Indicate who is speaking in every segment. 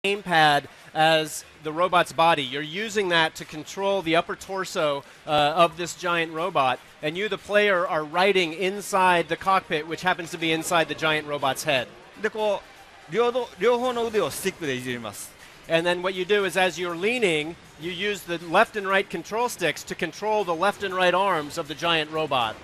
Speaker 1: gamepad as the robot's body. You're using that to control the upper torso of this giant robot, and you, the player, are riding inside the cockpit, which happens to be inside the giant robot's head.
Speaker 2: でこう両方の腕をスティックでいじります。
Speaker 1: And then what you do is, as you're leaning, you use the left and right control sticks to control the left and right arms of the giant robot.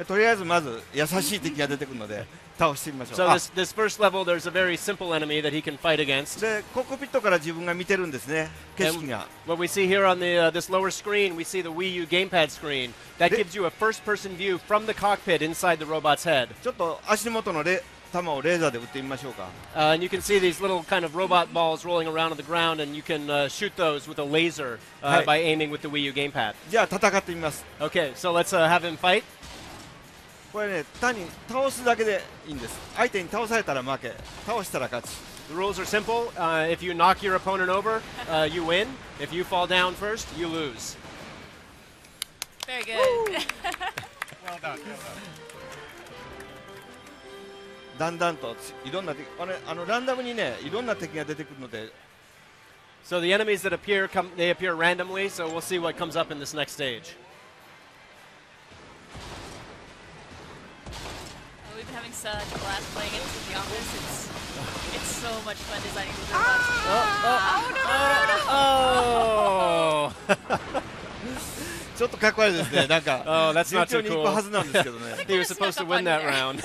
Speaker 2: とりあえずまず優しい敵が出てくるので倒してみましょう。
Speaker 1: So this first level, there's a very simple enemy that he can fight against.
Speaker 2: でコックピットから自分が見てるんですね、景色が。
Speaker 1: What we see here on this lower screen, we see the Wii U gamepad screen. That gives you a first-person view from the cockpit inside the robot's head.
Speaker 2: ちょっと足元の弾をレーザーで撃ってみましょうか。
Speaker 1: And you can see these little kind of robot balls rolling around on the ground, and you can shoot those with a laser by aiming with the Wii U gamepad.
Speaker 2: じゃあ戦ってみます。
Speaker 1: Okay, so let's have him fight.
Speaker 2: これね、単に倒すだけでいいんです。相手に倒されたら負け、倒したら勝ち。
Speaker 1: The rules are simple. If you knock your opponent over, you win. If you fall down first, you lose.
Speaker 3: Very good.
Speaker 4: Well done.
Speaker 2: だんだんといろんな敵、ランダムにね、いろんな敵が出てくるので。
Speaker 1: So the enemies that appear, they appear randomly, so we'll see what comes up in this next stage.
Speaker 3: We've been having such a blast playing it with the office. It's so much fun designing these robots.
Speaker 1: Oh!
Speaker 2: ちょっとかっこ悪いですね。なんか
Speaker 1: Oh, that's
Speaker 2: 順
Speaker 1: not
Speaker 2: 調
Speaker 1: too
Speaker 2: に行く
Speaker 1: cool.
Speaker 2: はずなんですけどね。
Speaker 1: He was supposed to win that round.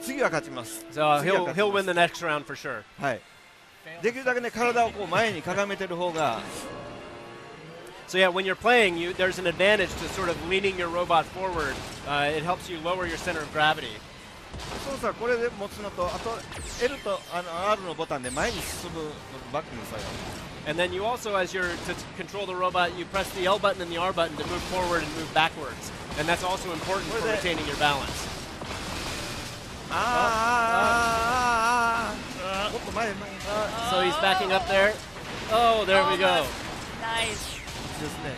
Speaker 2: 次は勝ちます。
Speaker 1: So
Speaker 2: 次は勝ちます
Speaker 1: he'll win the next round for sure.
Speaker 2: はい。できるだけね、体をこう前にかがめてる方が。
Speaker 1: So yeah, when you're playing, there's an advantage to sort of leaning your robot forward. It helps you lower your center of gravity.
Speaker 2: 操作はこれで持つのと、あと L とR のボタンで前に進むのとバックの作用。
Speaker 1: And then you also, as you're to control the robot, you press the L button and the R button to move forward and move backwards. And that's also important for retaining your balance.
Speaker 2: もっと前。
Speaker 1: So he's backing up there. Oh, there we go.
Speaker 3: Nice.
Speaker 2: ですね。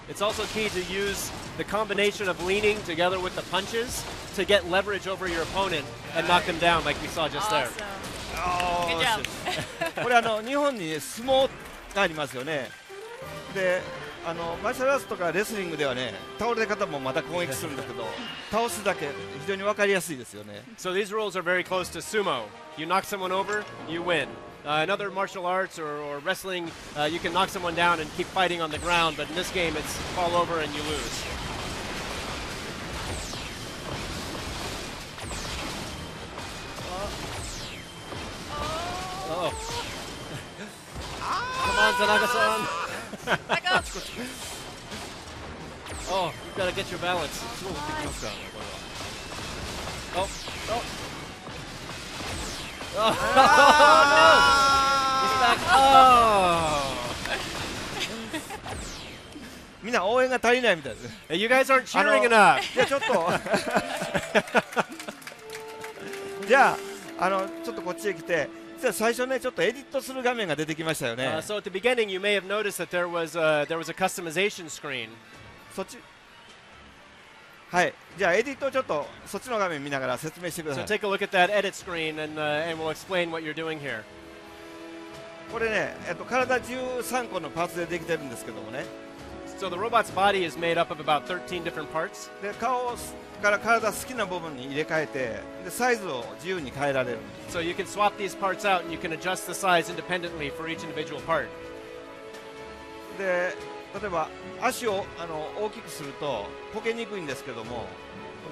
Speaker 1: It's also key to use the combination of leaning together with the punches to get leverage over your opponent and knock them down like we saw just there.
Speaker 3: Awesome. Good job.
Speaker 2: これ日本に相撲がありますよね。で、マーシャルアーツとかレスリングではね、倒れ方もまた攻撃するんだけど、倒すだけ非常に分かりやすいですよね。
Speaker 1: So these rules are very close to sumo. You knock someone over, you win. In other martial arts or wrestling, you can knock someone down and keep fighting on the ground, but in this game it's fall over and you lose. Oh. Come on, Tanaka-san.
Speaker 3: Back up.
Speaker 1: Oh, you've got to get your balance. Oh, oh. Oh, no! He's back. Oh!
Speaker 2: みんな応援が足りないみたいです。
Speaker 1: Hey, you guys aren't cheering enough.
Speaker 2: じゃあちょっとじゃあちょっとこっちへ来て、実は最初ねちょっとエディットする画面が出てきましたよね。
Speaker 1: So at the beginning, you may have noticed that there was a customization screen.
Speaker 2: そっち。はい。じゃあエディットをちょっとそっちの画面見ながら説明してくださ
Speaker 1: So
Speaker 2: い。
Speaker 1: take a look at that edit screen, and we'll explain what you're doing here.
Speaker 2: これね、体13個のパーツでできてるんですけどもね。
Speaker 1: So the robot's body is made up of about 13 different parts.
Speaker 2: で顔から体好きな部分に入れ替えて、でサイズを自由に変えられる。
Speaker 1: So you can swap these parts out, and you can adjust the size independently for each individual part.
Speaker 2: で例えば足を大きくするとこけにくいんですけども、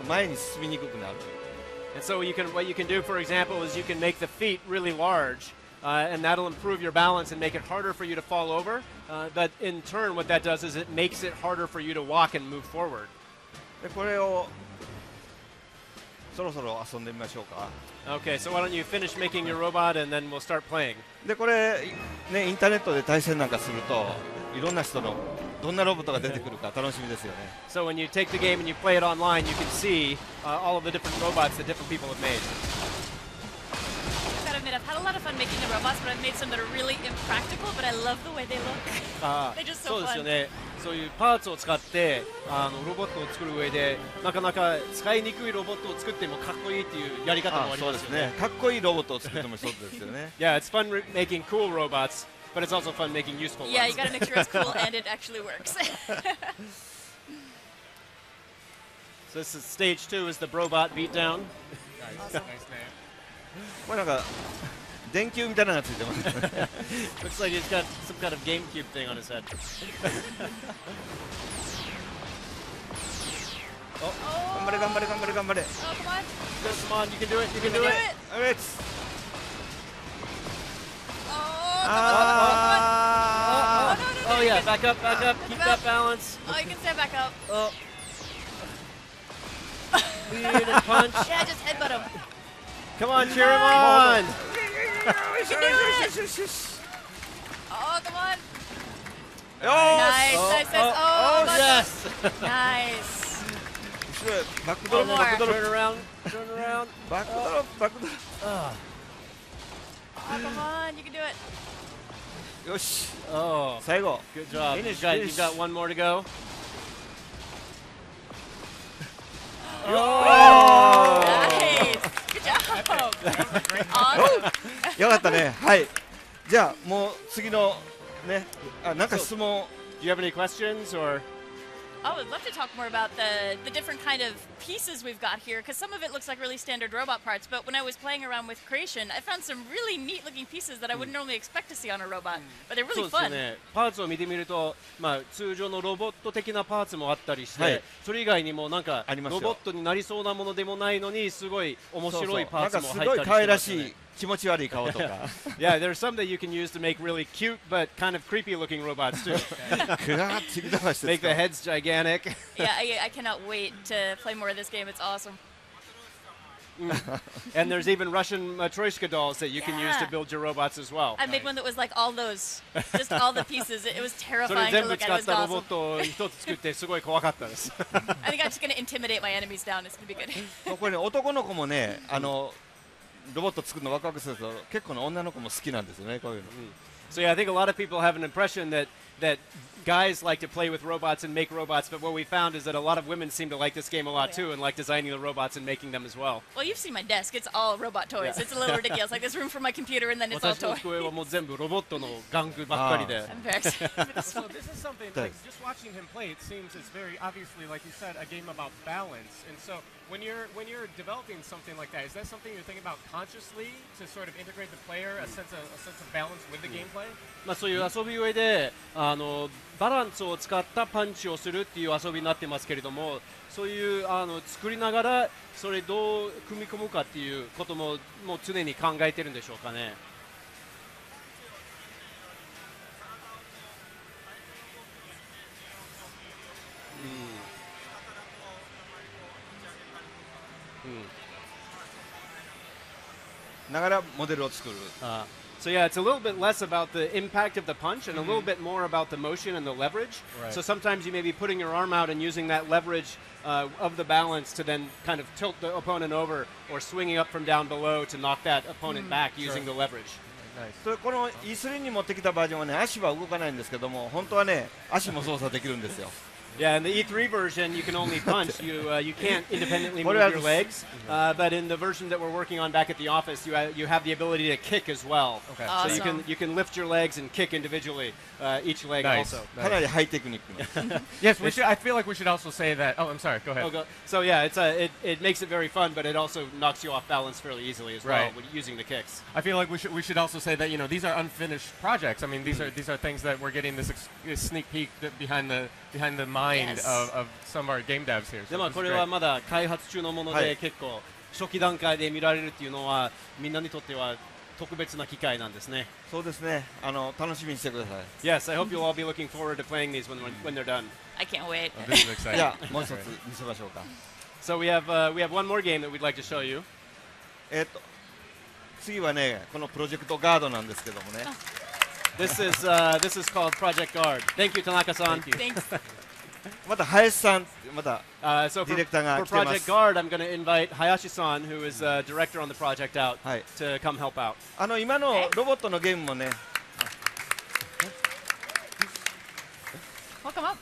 Speaker 2: 前に進みにくくなる。
Speaker 1: And so what you can do, for example, is you can make the feet really large, and that'll improve your balance and make it harder for you to fall over. But in turn, what that does is it makes it harder for you to walk and move forward.
Speaker 2: でこれをそろそろ遊んでみましょうか。
Speaker 1: Okay, so why don't you finish making your robot, and then we'll start playing.
Speaker 2: でこれねインターネットで対戦なんかするといろんな人のどんなロボットが出てくるか楽しみですよね。
Speaker 1: So when you take the game and you play it online, you can see all of the different robots that different people have made.
Speaker 3: I've got to admit, I've had a lot of fun making the robots, but I've made some that are really impractical, but I love the way they look. They're just so
Speaker 1: そうですよ
Speaker 3: fun.
Speaker 1: ね。そういうパーツを使ってロボットを作る上でなかなか使いにくいロボットを作ってもかっこいいっていうやり方もありますよね。
Speaker 2: かっこいいロボットを作ってもそうですよね。
Speaker 1: Yeah, it's fun making cool robots, but it's also fun making useful ones.
Speaker 3: Yeah, you gotta make sure it's cool and it actually works.
Speaker 1: So this is stage 2 is the Brobot beatdown.
Speaker 4: Nice name.
Speaker 2: これなんか電球みたいなのがついてます。
Speaker 1: Looks like he's got some kind of GameCube thing on his head.
Speaker 3: Oh,
Speaker 2: 頑張れ頑張れ頑張れ頑張れ。
Speaker 3: oh, come on.
Speaker 1: Come on, you can do it. You can do
Speaker 3: Do
Speaker 1: it.
Speaker 3: it.
Speaker 2: あれつ。
Speaker 3: Oh,
Speaker 2: Ah.
Speaker 3: come on.
Speaker 1: Oh yeah, back up, back up. Keep that balance.
Speaker 3: Oh, you can stand back up.
Speaker 1: Oh. Lead and punch.
Speaker 3: Yeah, just headbutt him.
Speaker 1: Come on, cheer him on.
Speaker 3: You can do it. Oh, come on.
Speaker 2: よー
Speaker 3: Nice,
Speaker 2: し。
Speaker 3: nice, nice.
Speaker 1: Oh,
Speaker 3: Oh, no,
Speaker 1: yes.
Speaker 3: nice.
Speaker 2: 後ろへバックドロップ
Speaker 3: One
Speaker 2: バックドロッ
Speaker 1: Turn around, turn around.
Speaker 2: プバックドロップバックドロッ
Speaker 1: Ah.
Speaker 3: Oh, come on. You can do it.
Speaker 2: プ。よし。
Speaker 1: Oh,
Speaker 2: 最後。
Speaker 1: good job.
Speaker 2: Finish,
Speaker 1: You've
Speaker 2: finish.
Speaker 1: got one more to go.
Speaker 2: Oh.
Speaker 3: Nice. Good job. Awesome.
Speaker 2: よかったね。はい。じゃあもう次のね、なんか質問。
Speaker 1: Do you have any questions or?
Speaker 3: I would love to talk more about the different kind of pieces we've got here, because some of it looks like really standard robot parts, but when I was playing around with creation, I found some really neat looking pieces that I wouldn't normally expect to see on a robot, but they're
Speaker 1: そう
Speaker 3: really
Speaker 1: です
Speaker 3: fun.
Speaker 1: ね。パーツを見てみると、まあ通常のロボット的なパーツもあったりして、
Speaker 2: はい
Speaker 1: それ以外にもなんか
Speaker 2: ありますよ
Speaker 1: ロボットになりそうなものでもないのにすごい面
Speaker 2: そうそう
Speaker 1: 白いパーツも
Speaker 2: なんかす
Speaker 1: 入ったりして
Speaker 2: ごい可愛ら
Speaker 1: ますよね
Speaker 2: しい気持ち悪い顔とか。
Speaker 1: Yeah, there's some that you can use to make really cute but kind of creepy looking robots too.
Speaker 2: くらーってちぎ飛ばして
Speaker 1: Make
Speaker 2: 使
Speaker 1: the
Speaker 2: う
Speaker 1: heads gigantic.
Speaker 3: Yeah, I cannot wait to play more of this game. It's awesome.
Speaker 1: And there's even Russian Matryoshka dolls that you can use to
Speaker 3: Yeah.
Speaker 1: build your robots as well.
Speaker 3: I made one that was like all those, just all the pieces. It was
Speaker 1: それ
Speaker 3: terrifying to
Speaker 1: 全部
Speaker 3: look
Speaker 1: 使
Speaker 3: at.
Speaker 1: っ
Speaker 3: It was
Speaker 1: たロボッ
Speaker 3: awesome.
Speaker 1: トを一つ作ってすごい怖かったです。
Speaker 3: I think I'm just gonna intimidate my enemies down. It's gonna be good.
Speaker 2: これね男の子もねロボット作るのワクワクすると結構ね女の子も好きなんですよねこういうの。
Speaker 1: So yeah, I think a lot of people have an impression that guys like to play with robots and make robots, but what we found is that a lot of women seem to like this game a lot too and like designing the robots and making them as well.
Speaker 3: Well, you've seen my desk. It's all robot toys.
Speaker 1: Yeah.
Speaker 3: It's a little ridiculous. Like there's room for my computer, and then it's all
Speaker 1: 私の
Speaker 3: toys.
Speaker 1: 机はもう全部ロボットの玩具ばっかりで。
Speaker 3: I'm very excited for this
Speaker 4: So
Speaker 3: one.
Speaker 4: this is something like just watching him play. It seems it's very obviously, like you said, a game about balance. And so when you're developing something like that, is that something you're thinking about consciously to sort of integrate the player, a sense of balance with the gameplay?
Speaker 1: まあそういう遊び上でバランスを使ったパンチをするっていう遊びになってますけれども、そういう作りながらそれどう組み込むかっていうことももう常に考えてるんでしょうかね。
Speaker 2: ながらモデルを作る。
Speaker 1: So yeah, it's a little bit less about the impact of the punch and a little bit more about the motion and the leverage.
Speaker 4: Right.
Speaker 1: So sometimes you may be putting your arm out and using that leverage of the balance to then kind of tilt the opponent over or swinging up from down below to knock that opponent back using the leverage.
Speaker 2: それこの E3 に持ってきたバージョンはね足は動かないんですけども本当はね足も操作できるんですよ。
Speaker 1: Yeah, in the E3 version, you can only punch. You can't independently move
Speaker 2: What
Speaker 1: your
Speaker 2: else?
Speaker 1: legs. But in the version that we're working on back at the office, you have the ability to kick as well.
Speaker 4: Okay.
Speaker 1: So
Speaker 3: Awesome.
Speaker 1: you can lift your legs and kick individually, each leg
Speaker 4: Nice.
Speaker 1: also.
Speaker 2: かなりハイテクニックな。
Speaker 4: Yes, we should. I feel like we should also say that. Oh, I'm sorry. Go ahead.
Speaker 1: So yeah, it makes it very fun, but it also knocks you off balance fairly easily as well
Speaker 4: Right.
Speaker 1: when using the kicks.
Speaker 4: I feel like we should also say that these are unfinished projects. I mean these are things that we're getting this sneak peek behind the mind
Speaker 3: Yes.
Speaker 4: of some of our game devs here.
Speaker 1: で
Speaker 4: So
Speaker 1: まあ
Speaker 4: this
Speaker 1: こ
Speaker 4: is
Speaker 1: れは
Speaker 4: great.
Speaker 1: まだ開発中のもの
Speaker 2: はい
Speaker 1: で結構初期段階で見られるっていうのはみんなにとっては特別な機会なんですね。
Speaker 2: そうですね。楽しみにしてください。
Speaker 1: Yes, I hope you'll all be looking forward to playing these when they're done.
Speaker 3: I can't wait.
Speaker 4: Oh, this is exciting.
Speaker 2: じゃあもう一つ見せましょうか。
Speaker 1: So we have one more game that we'd like to show you.
Speaker 2: 次はねこのプロジェクトガードなんですけどもね。
Speaker 1: This is called Project Guard. Thank you, Tanaka-san.
Speaker 3: Thanks.
Speaker 2: また林さんまた
Speaker 1: So
Speaker 2: ディレクターが
Speaker 1: for
Speaker 2: 来てま
Speaker 1: Project
Speaker 2: す。
Speaker 1: Guard, I'm going to invite Hayashi-san, who is director on the project, out
Speaker 2: はい
Speaker 1: to come help out.
Speaker 2: 今のロボットのゲームもね
Speaker 3: Welcome up.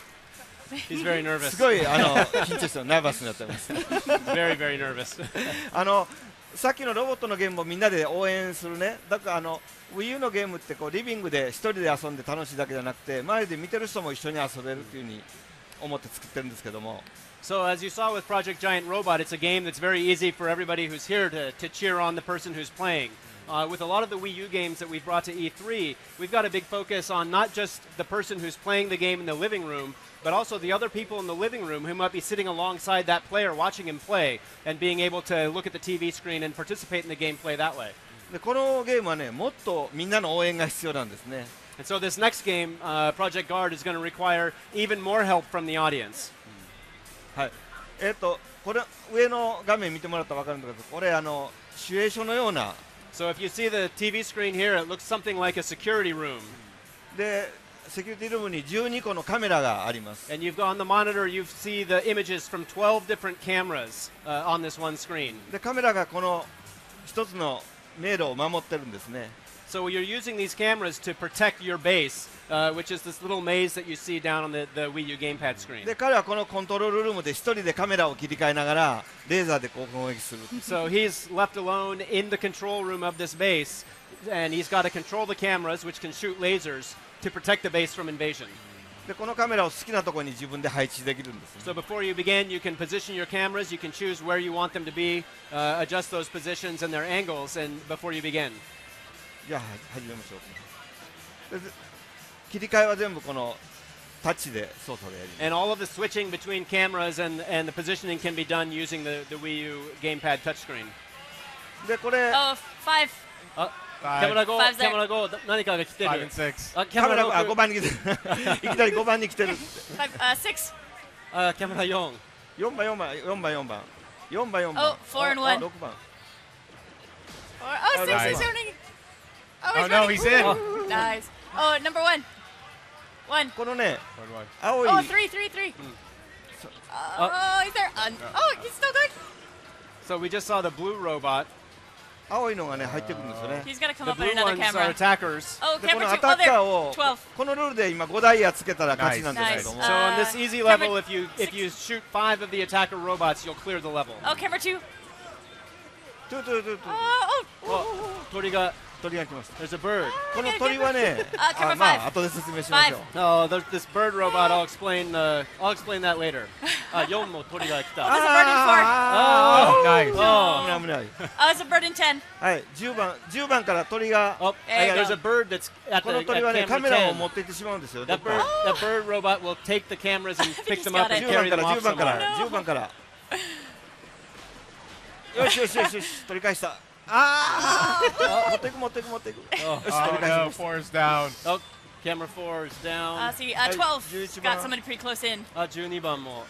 Speaker 1: He's very nervous.
Speaker 2: すごい緊張してナーバスになってます。
Speaker 1: Very, very nervous.
Speaker 2: さっきのロボットのゲームをみんなで応援するね。だからWii U のゲームってこうリビングで一人で遊んで楽しいだけじゃなくて、周りで見てる人も一緒に遊べるっていう風に思って作ってるんですけども。
Speaker 1: So as you saw with Project Giant Robot, it's a game that's very easy for everybody who's here to cheer on the person who's playing. With a lot of the Wii U games that we've brought to E3, we've got a big focus on not just the person who's playing the game in the living room, but also the other people in the living room who might be sitting alongside that player watching him play and being able to look at the TV screen and participate in the gameplay that way.
Speaker 2: でこのゲームはね、もっとみんなの応援が必要なんですね。
Speaker 1: And so this next game, Project Guard, is going to require even more help from the audience.
Speaker 2: はい。これ上の画面見てもらったら分かるんだけど、これシチュエーションのような。
Speaker 1: So if you see the TV screen here, it looks something like a security room.
Speaker 2: で、セキュリティルームに12個のカメラがあります。
Speaker 1: And you've got on the monitor, you see the images from 12 different cameras on this one screen.
Speaker 2: で、カメラがこの一つの迷路を守ってるんですね。
Speaker 1: So you're using these cameras to protect your base, which is this little maze that you see down on the Wii U gamepad screen.
Speaker 2: で、彼はこのコントロールルームで一人でカメラを切り替えながらレーザーでこう攻撃する。
Speaker 1: So he's left alone in the control room of this base, and he's got to control the cameras, which can shoot lasers, to protect the base from invasion.
Speaker 2: で、このカメラを好きなところに自分で配置できるんです。
Speaker 1: So before you begin, you can position your cameras, you can choose where you want them to be, adjust those positions and their angles, and before you begin.
Speaker 2: じゃあ始めましょう。で、切り替えは全部このタッチで操作でやります。
Speaker 1: And all of the switching between cameras and the positioning can be done using the Wii U gamepad touchscreen.
Speaker 2: で、これ
Speaker 3: Oh, 5.
Speaker 1: キャメラ5、
Speaker 3: Five's there.
Speaker 1: キャメラ5、何かが来てる。
Speaker 4: 5 and 6.
Speaker 1: キャメラ
Speaker 2: 5
Speaker 1: 6、
Speaker 2: 番に来てる。いきなり5番に来てる。
Speaker 3: 6.
Speaker 1: キャメラ4。
Speaker 2: 4番4番4番4番4番4番。
Speaker 3: Oh, 4 and 1.
Speaker 2: 6番。
Speaker 3: Oh, 6
Speaker 4: nice.
Speaker 3: is running.
Speaker 4: Oh no, he's in.
Speaker 3: Nice. Oh, number 1. 1.
Speaker 2: このね、
Speaker 4: 1.
Speaker 2: 青い
Speaker 3: Oh, 3, 3, 3. Oh, he's there. Oh, he's still going.
Speaker 1: So we just saw the blue robot.
Speaker 2: 青いのがね入ってくるんですよね。
Speaker 3: He's got to come
Speaker 1: The
Speaker 3: up on
Speaker 1: blue
Speaker 3: another
Speaker 1: ones are
Speaker 3: camera.
Speaker 1: attackers.
Speaker 3: Oh,
Speaker 2: でこ
Speaker 3: camera
Speaker 2: の
Speaker 3: 2.
Speaker 2: アタ
Speaker 3: Oh,
Speaker 2: ッカー
Speaker 3: there.
Speaker 2: を
Speaker 3: 12.
Speaker 2: このルールで今5ダイヤつけたら勝ちなんですけども。
Speaker 3: Nice.
Speaker 1: So on this easy
Speaker 3: camera-
Speaker 1: level, if you shoot 5 of the attacker robots, you'll clear the level.
Speaker 3: Oh, camera 2.
Speaker 2: トゥトゥトゥトゥ
Speaker 3: Oh,
Speaker 1: 鳥が、
Speaker 2: 鳥が来ました。
Speaker 1: there's a bird.
Speaker 2: この鳥はね、
Speaker 3: camera
Speaker 2: ま
Speaker 3: five.
Speaker 2: あ後で説明しましょう。
Speaker 1: Oh, this bird robot. I'll explain that later. 4も鳥が来
Speaker 3: oh,
Speaker 1: た。
Speaker 3: there's a bird in 4.
Speaker 4: Oh, nice.
Speaker 2: 危ない危ない。
Speaker 3: Oh, there's a bird in 10.
Speaker 2: はい、10番から鳥が
Speaker 1: Oh, there's a bird that's at
Speaker 2: こ
Speaker 1: the
Speaker 2: の鳥はね
Speaker 1: at
Speaker 2: カ
Speaker 1: camera
Speaker 2: メラを
Speaker 1: 10.
Speaker 2: 持っていってしまうんですよ。
Speaker 1: That bird robot will take the cameras and pick
Speaker 3: he's
Speaker 1: them up
Speaker 3: got
Speaker 1: and
Speaker 3: it.
Speaker 1: carry
Speaker 2: 10
Speaker 1: them
Speaker 2: 番
Speaker 1: off
Speaker 2: から
Speaker 1: somewhere.
Speaker 2: 10番からよしよしよしよし取り返した。ああ持っていく持っていく持っていく。よし
Speaker 4: Oh
Speaker 2: 取り返し
Speaker 4: no,
Speaker 2: ました。
Speaker 4: 4 is down.
Speaker 1: Oh, camera 4 is down.
Speaker 3: See, 12 got
Speaker 2: 11
Speaker 3: somebody pretty close in.
Speaker 1: 12番も。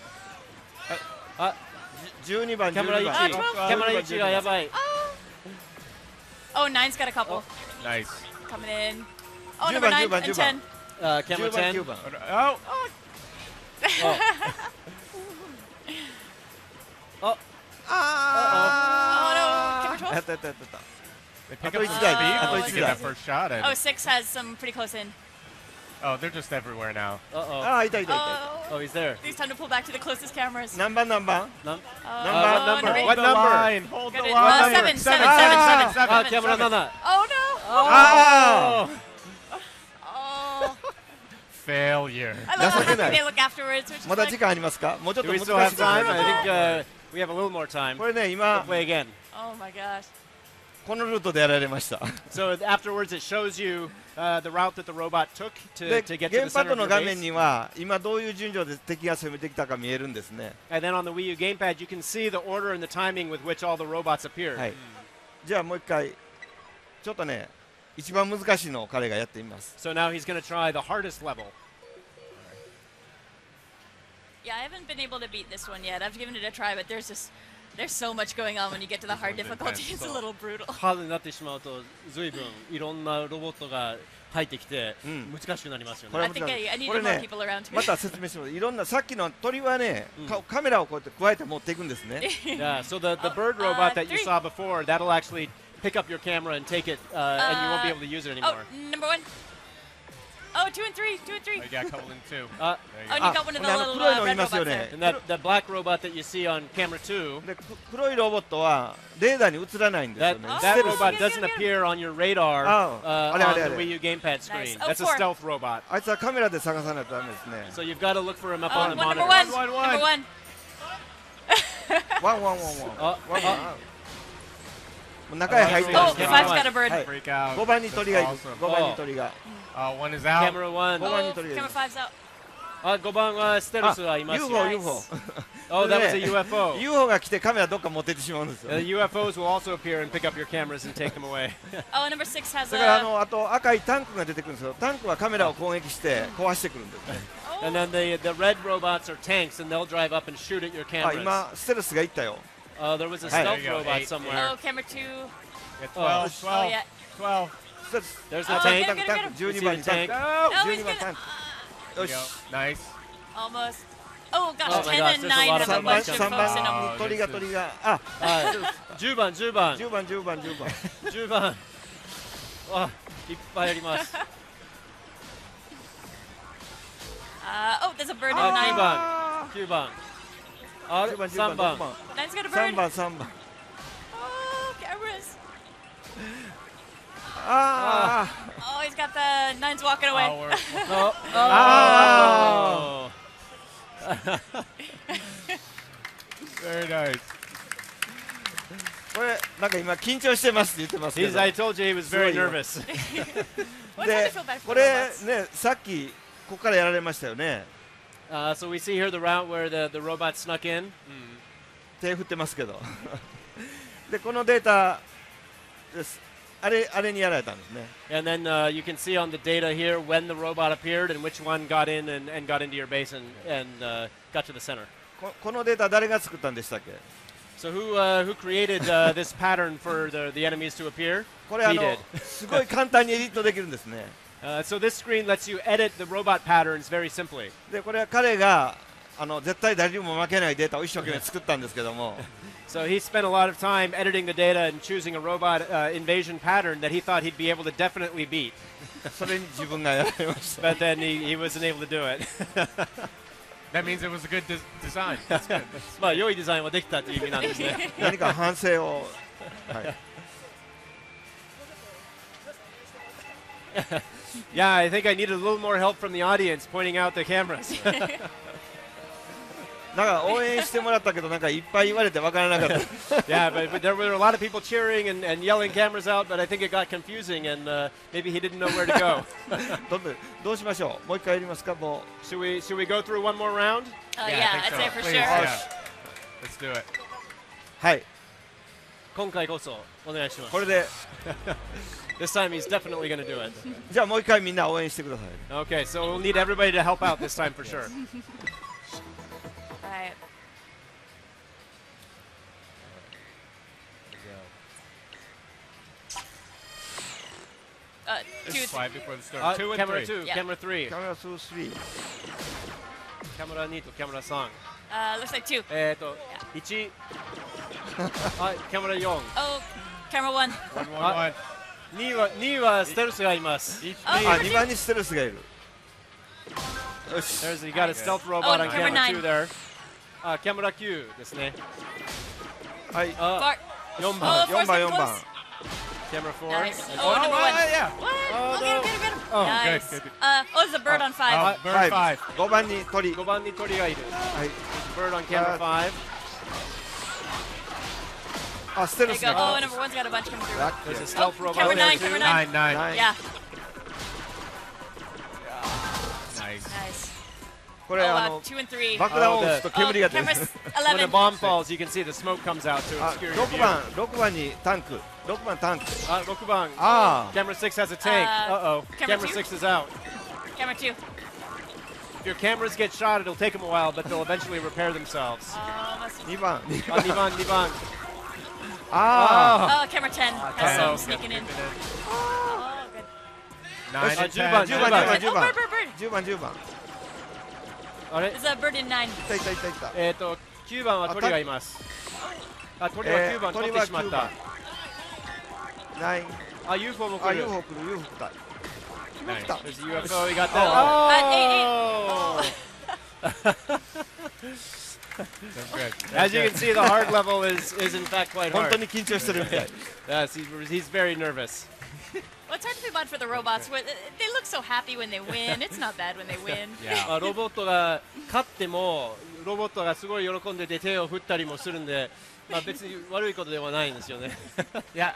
Speaker 2: 12番
Speaker 1: キャメラ
Speaker 2: 12
Speaker 1: 1、
Speaker 2: 番。
Speaker 1: キャメラ1がやばい。
Speaker 3: Oh, 9's got a couple
Speaker 4: Nice.
Speaker 3: coming in. Oh,
Speaker 2: 10
Speaker 3: number 9
Speaker 2: 番
Speaker 3: and
Speaker 2: 10番
Speaker 3: 10.
Speaker 1: Camera
Speaker 2: 10番
Speaker 1: 10.
Speaker 2: 9番。
Speaker 4: Oh,
Speaker 1: Oh,
Speaker 3: Oh, no. Camera 12.
Speaker 2: やったやったやった。
Speaker 4: they pick
Speaker 2: I
Speaker 4: up
Speaker 2: thought
Speaker 4: some
Speaker 2: you
Speaker 4: speed
Speaker 2: died. I
Speaker 4: once
Speaker 2: thought
Speaker 4: you
Speaker 2: you
Speaker 4: get that
Speaker 2: died.
Speaker 4: first shot in.
Speaker 3: Oh, 6 has some pretty close in.
Speaker 4: Oh, they're just everywhere now.
Speaker 1: uh-oh.
Speaker 2: ああいたいたいた。
Speaker 3: Oh,
Speaker 1: Oh, he's there.
Speaker 3: it's time to pull back to the closest cameras.
Speaker 2: 何番何番？
Speaker 1: Num-
Speaker 3: Oh,
Speaker 1: number?
Speaker 3: no.
Speaker 1: What
Speaker 4: Hold the
Speaker 1: number?
Speaker 4: line. Hold the
Speaker 3: Good.
Speaker 4: line.
Speaker 3: 7, 7, 7,
Speaker 2: Ah.
Speaker 3: 7, 7,
Speaker 1: あ、
Speaker 3: 7.
Speaker 1: キャメラ7。
Speaker 3: Oh, no.
Speaker 2: あ
Speaker 3: Oh.
Speaker 4: Failure.
Speaker 3: I love how
Speaker 2: 情けない。
Speaker 3: they look afterwards. Which
Speaker 2: あ
Speaker 3: is
Speaker 2: まだ
Speaker 3: like,
Speaker 2: 時間ありますか？もうちょっ
Speaker 1: Do
Speaker 2: と
Speaker 1: we
Speaker 2: 難
Speaker 1: still
Speaker 2: し
Speaker 1: have
Speaker 2: いと思い
Speaker 1: time?
Speaker 2: ます
Speaker 1: I think we have a little more time.
Speaker 2: これね今
Speaker 1: Play again.
Speaker 3: oh my gosh.
Speaker 2: このルートでやられました。
Speaker 1: So afterwards, it shows you the route that the robot took
Speaker 2: で
Speaker 1: to get to
Speaker 2: ゲー
Speaker 1: the
Speaker 2: ムパッ
Speaker 1: center
Speaker 2: ド
Speaker 1: of
Speaker 2: の
Speaker 1: your
Speaker 2: 画面
Speaker 1: base.
Speaker 2: には今どういう順序で敵が攻めてきたか見えるんですね。
Speaker 1: And then on the Wii U gamepad, you can see the order and the timing with which all the robots appeared.
Speaker 2: はい。じゃあもう一回ちょっとね一番難しいのを彼がやってみます。
Speaker 1: So now he's going to try the hardest level.
Speaker 3: Yeah, I haven't been able to beat this one yet. I've given it a try, but there's so much going on when you get to the hard
Speaker 4: This one's
Speaker 3: difficulty.
Speaker 4: intense,
Speaker 3: It's a
Speaker 4: so.
Speaker 3: little brutal.
Speaker 1: ハードになってしまうと、随分いろんなロボットが入ってきて、難しくなりますよね。
Speaker 2: これ
Speaker 3: I think I
Speaker 2: これ
Speaker 3: needed
Speaker 2: ね
Speaker 3: more people around
Speaker 2: ま
Speaker 3: me.
Speaker 2: た説明します。いろんなさっきの鳥はね、カメラをこうやって加えて持っていくんですね。
Speaker 1: Yeah, so the bird
Speaker 3: Oh,
Speaker 1: robot that you
Speaker 3: three.
Speaker 1: saw before, that'll actually pick up your camera and take it, and you won't be able to use it
Speaker 3: Oh,
Speaker 1: anymore.
Speaker 3: number 1. Oh, 2 and 3, 2 and 3.
Speaker 4: Oh, you got a couple in two.
Speaker 1: Uh,
Speaker 4: There you
Speaker 3: Oh, and
Speaker 4: go.
Speaker 3: you got one of the
Speaker 2: ほんで
Speaker 3: little
Speaker 2: 黒いのい
Speaker 3: red
Speaker 2: ます
Speaker 3: robots
Speaker 2: よ
Speaker 3: there.
Speaker 2: ね
Speaker 1: and that black robot that you see on camera 2,
Speaker 2: で黒いロボットはレーダーに映らないんですよ
Speaker 1: that
Speaker 2: ね
Speaker 3: Oh,
Speaker 1: that
Speaker 3: yes,
Speaker 1: robot
Speaker 3: yes,
Speaker 1: doesn't
Speaker 3: yes, yes.
Speaker 1: appear on your radar
Speaker 2: Oh,
Speaker 1: on
Speaker 2: ale,
Speaker 1: the
Speaker 2: ale.
Speaker 1: Wii U gamepad screen.
Speaker 3: Nice. Oh,
Speaker 1: That's a
Speaker 3: 4.
Speaker 1: stealth robot.
Speaker 2: あいつはカメラで探さないとダメですね
Speaker 1: So you've got to look for him up
Speaker 3: Oh,
Speaker 1: on the
Speaker 3: number
Speaker 1: monitor.
Speaker 3: 1.
Speaker 4: One, one,
Speaker 3: Number 1.
Speaker 2: ワンワンワンワン
Speaker 1: あ
Speaker 2: ワンワンもう中へ入って
Speaker 3: Oh,
Speaker 2: ま
Speaker 1: Oh,
Speaker 2: すね
Speaker 3: 5's got a bird.
Speaker 2: はい
Speaker 4: Freak out.
Speaker 2: 5番に鳥がいる
Speaker 4: That's awesome.
Speaker 2: 5番に鳥が
Speaker 4: One is out.
Speaker 1: Camera 1.
Speaker 2: 5番
Speaker 3: Oh,
Speaker 2: に鳥がい
Speaker 3: camera
Speaker 2: る
Speaker 3: 5's out.
Speaker 1: 5番はステルスがいますよ。
Speaker 2: UFO
Speaker 3: Nice.
Speaker 2: UFO
Speaker 1: Oh, that was a UFO.
Speaker 2: UFO が来てカメラどっか持ってってしまうんですよ
Speaker 1: UFOs will also appear and pick up your cameras and take them away.
Speaker 3: Oh, number 6 has
Speaker 2: だから
Speaker 3: a.
Speaker 2: あと赤いタンクが出てくるんですよタンクはカメラを攻撃して壊してくるんですね
Speaker 3: Oh,
Speaker 1: And then the red robots are tanks, and they'll drive up and shoot at your
Speaker 2: あ
Speaker 1: cameras.
Speaker 2: 今ステルスが行ったよ
Speaker 1: There was a
Speaker 2: Hey.
Speaker 1: stealth
Speaker 4: There you go,
Speaker 1: robot
Speaker 4: eight.
Speaker 1: somewhere.
Speaker 3: oh, camera 2.
Speaker 4: Yeah, 12,
Speaker 1: Oh,
Speaker 4: 12,
Speaker 3: Oh, yeah.
Speaker 4: 12.
Speaker 2: ステルス
Speaker 1: There's the
Speaker 3: Oh,
Speaker 1: tank.
Speaker 3: get him, get him, get him.
Speaker 2: 12
Speaker 1: You
Speaker 2: 番
Speaker 1: see
Speaker 2: に
Speaker 1: the
Speaker 2: タン
Speaker 1: tank?
Speaker 2: ク
Speaker 3: Oh, he's
Speaker 2: 12番
Speaker 3: gonna.
Speaker 2: タンク
Speaker 4: There
Speaker 2: よ
Speaker 4: you
Speaker 2: し
Speaker 4: go. Nice.
Speaker 3: Almost. Oh gosh,
Speaker 1: Oh my
Speaker 3: 10
Speaker 1: gosh,
Speaker 3: and
Speaker 1: there's a
Speaker 3: 9
Speaker 1: lot
Speaker 3: have
Speaker 1: of
Speaker 3: a
Speaker 2: 3番
Speaker 3: bunch of
Speaker 2: 3 番
Speaker 3: folks in them.
Speaker 2: に鳥が鳥があ
Speaker 1: 10番、10番。
Speaker 2: 10番10番10番
Speaker 1: 10番。あ、いっぱいあります。
Speaker 3: Oh, there's a bird in
Speaker 1: あ、
Speaker 3: 9.
Speaker 1: 9番。9番。あれ、
Speaker 2: 10番10
Speaker 1: 3
Speaker 2: 番
Speaker 1: 番。
Speaker 3: 9's got a
Speaker 2: 3
Speaker 3: bird.
Speaker 2: 番3番
Speaker 3: Oh, cameras.
Speaker 2: あ
Speaker 3: Oh, he's got the 9's walking away.
Speaker 4: Oh, we're,
Speaker 1: あ
Speaker 2: あ
Speaker 4: very nice.
Speaker 2: これなんか今緊張してますって言ってますけ
Speaker 1: He's,
Speaker 2: ど
Speaker 1: I told you he was very nervous.
Speaker 3: Well, it's hard
Speaker 2: で
Speaker 3: to feel bad
Speaker 2: こ
Speaker 3: for the
Speaker 2: れ
Speaker 3: robots.
Speaker 2: ねさっきここからやられましたよね
Speaker 1: So we see here the route where the robot snuck in.
Speaker 2: 手振ってますけどでこのデータですあれにやられたんですね
Speaker 1: And then you can see on the data here when the robot appeared and which one got in and got into your base and got to the center.
Speaker 2: このデータ誰が作ったんでしたっけ
Speaker 1: So who created this pattern for the enemies to appear?
Speaker 2: これ
Speaker 1: He did.
Speaker 2: すごい簡単にエディットできるんですね
Speaker 1: So this screen lets you edit the robot patterns very simply.
Speaker 2: でこれは彼が絶対誰にも負けないデータを一生懸命作ったんですけども
Speaker 1: So he spent a lot of time editing the data and choosing a robot invasion pattern that he thought he'd be able to definitely beat.
Speaker 2: それに自分がやられました
Speaker 1: But then he wasn't able to do it.
Speaker 4: That means it was a good design. That's good.
Speaker 1: まあ良いデザインはできたという意味なんですね。
Speaker 2: 何か反省を、はい、
Speaker 1: Yeah, I think I needed a little more help from the audience pointing out the cameras.
Speaker 2: なんか応援してもらったけどなんかいっぱい言われて分からなかった
Speaker 1: Yeah, but there were a lot of people cheering and yelling cameras out, but I think it got confusing and maybe he didn't know where to go.
Speaker 2: どうしましょうもう一回やりますかも
Speaker 1: Should we go through one more round?
Speaker 3: Yeah,
Speaker 4: I
Speaker 3: I'd
Speaker 4: think
Speaker 3: say
Speaker 4: so.
Speaker 3: for
Speaker 4: Please,
Speaker 3: sure.
Speaker 4: yeah. Let's do it.
Speaker 2: うはい
Speaker 1: 今回こそお願いします。
Speaker 2: これで
Speaker 1: This time he's definitely going to do it.
Speaker 2: じゃあもう一回みんな応援してください
Speaker 1: Okay, so we'll need everybody to help out this time for sure.
Speaker 3: Right. Two.
Speaker 4: 5 before the start. 2 and
Speaker 1: camera
Speaker 4: 3.
Speaker 1: 2,
Speaker 3: Yeah.
Speaker 1: camera 3,
Speaker 2: キャメラ2、3
Speaker 1: カメラ2とカメラ3。
Speaker 3: Looks like 2.
Speaker 1: 1、はい、カメラ4。
Speaker 3: Oh, camera 1.
Speaker 4: 1, 1,
Speaker 1: 2はステルスがいます。
Speaker 4: 1. Each
Speaker 3: Oh,
Speaker 2: あ
Speaker 3: camera
Speaker 2: 2番にステルスがいるよし
Speaker 1: There's, you got a stealth robot
Speaker 3: Oh,
Speaker 1: on
Speaker 3: camera
Speaker 1: camera 2
Speaker 3: 9.
Speaker 1: there. カメラ9ですね。
Speaker 2: はい
Speaker 3: Far.
Speaker 1: 4
Speaker 3: Oh,
Speaker 1: 番、
Speaker 2: 4
Speaker 3: 4
Speaker 2: 番
Speaker 3: getting
Speaker 2: 4番
Speaker 3: close.
Speaker 1: カメラ4。
Speaker 3: Nice.
Speaker 1: and-
Speaker 3: Oh, number 1.
Speaker 4: yeah.
Speaker 3: What?
Speaker 1: Oh,
Speaker 3: Oh, get him,
Speaker 1: no.
Speaker 3: get him, get him.
Speaker 1: Oh,
Speaker 3: Nice.
Speaker 4: good, good.
Speaker 3: Oh, there's a bird on 5.
Speaker 4: Oh, bird 5.
Speaker 2: 5番に鳥
Speaker 1: 5番に鳥がいる。
Speaker 2: はい
Speaker 1: Bird on camera 5.
Speaker 2: あステ
Speaker 3: There
Speaker 2: ル
Speaker 3: you
Speaker 2: ス
Speaker 3: go.
Speaker 2: が
Speaker 3: Oh, number 1's got a bunch coming through.
Speaker 1: There's a stealth
Speaker 3: Oh,
Speaker 1: robot
Speaker 3: camera
Speaker 1: there
Speaker 3: 9,
Speaker 1: too.
Speaker 3: camera 9.
Speaker 4: 9, 9.
Speaker 2: 9
Speaker 3: Yeah,
Speaker 4: Nice.
Speaker 3: nice.
Speaker 2: こ
Speaker 3: Oh,
Speaker 2: れ
Speaker 3: 2 and 3.
Speaker 2: 爆弾を打つと
Speaker 3: Oh,
Speaker 2: 煙が出る
Speaker 3: camera
Speaker 1: When the
Speaker 3: 11.
Speaker 1: bomb falls, you can see the smoke comes out to
Speaker 2: あ
Speaker 1: obscure your
Speaker 2: 6
Speaker 1: view.
Speaker 2: 番6番にタンク6番タンク
Speaker 1: 6番。
Speaker 2: あ
Speaker 1: Camera 6 has a tank. Uh-oh.
Speaker 3: camera
Speaker 1: Camera
Speaker 3: 2?
Speaker 1: 6 is out.
Speaker 3: Camera 2.
Speaker 1: If your cameras get shot, it'll take them a while, but they'll eventually repair themselves.
Speaker 3: Must
Speaker 2: 2番
Speaker 1: 2番、2番。
Speaker 2: あ
Speaker 3: Oh, camera 10. Has
Speaker 1: camera
Speaker 3: some sneaking in.
Speaker 4: Keeping it
Speaker 3: Oh, good.
Speaker 4: 9 and
Speaker 1: 10 番
Speaker 4: 10.
Speaker 2: 10番
Speaker 3: Oh,
Speaker 2: 10番
Speaker 3: bird, bird, bird.
Speaker 2: 10番10番
Speaker 1: あれ
Speaker 3: There's a bird in 9.
Speaker 2: いたいたいたいた
Speaker 1: 9番は鳥がいます。鳥は9番取ってしまった。
Speaker 2: 9
Speaker 1: UFO も来
Speaker 2: あ
Speaker 1: る。
Speaker 2: UFO 来る UFO 来た
Speaker 4: Nice.
Speaker 1: There's a UFO. We got that.
Speaker 4: That's good.
Speaker 1: As you can see, the hard level is in fact quite
Speaker 2: 本
Speaker 1: hard.
Speaker 2: 当に緊張してるみたい。
Speaker 1: Yes, he's very nervous.
Speaker 3: Well, it's hard to feel bad for the robots. They look so happy when they win. It's not bad when they win.
Speaker 4: Yeah.
Speaker 1: ロボットが勝ってもロボットがすごい喜んでて手を振ったりもするんで、別に悪いことではないんですよね。
Speaker 4: Yeah.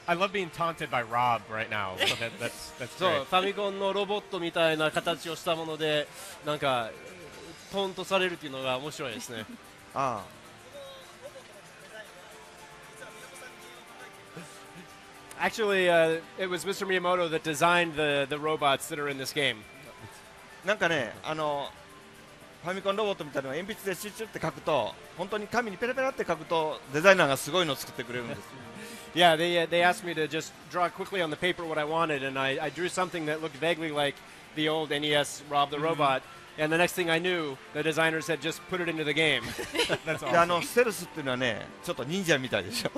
Speaker 4: I love being taunted by Rob right now. So that's
Speaker 1: そう、
Speaker 4: great.
Speaker 1: ファミコンのロボットみたいな形をしたもので、なんかトンとされるっていうのが面白いですね。
Speaker 2: あ
Speaker 1: Actually, it was Mr. Miyamoto that designed the robots that are in this game.
Speaker 2: あ、なんかね、ファミコンロボットみたいなのを鉛筆でシュッシュって書くと、本当に紙にペラペラって書くと、デザイナーがすごいのを作ってくれるんです。
Speaker 1: Yeah, they asked me to just draw quickly on the paper what I wanted, and I drew something that looked vaguely like the old NES Rob the Robot. And the next thing I knew, the designers had just put it into the game.
Speaker 4: That's
Speaker 2: で
Speaker 4: awesome.
Speaker 2: ステルスっていうのはね、ちょっと忍者みたいでしょ。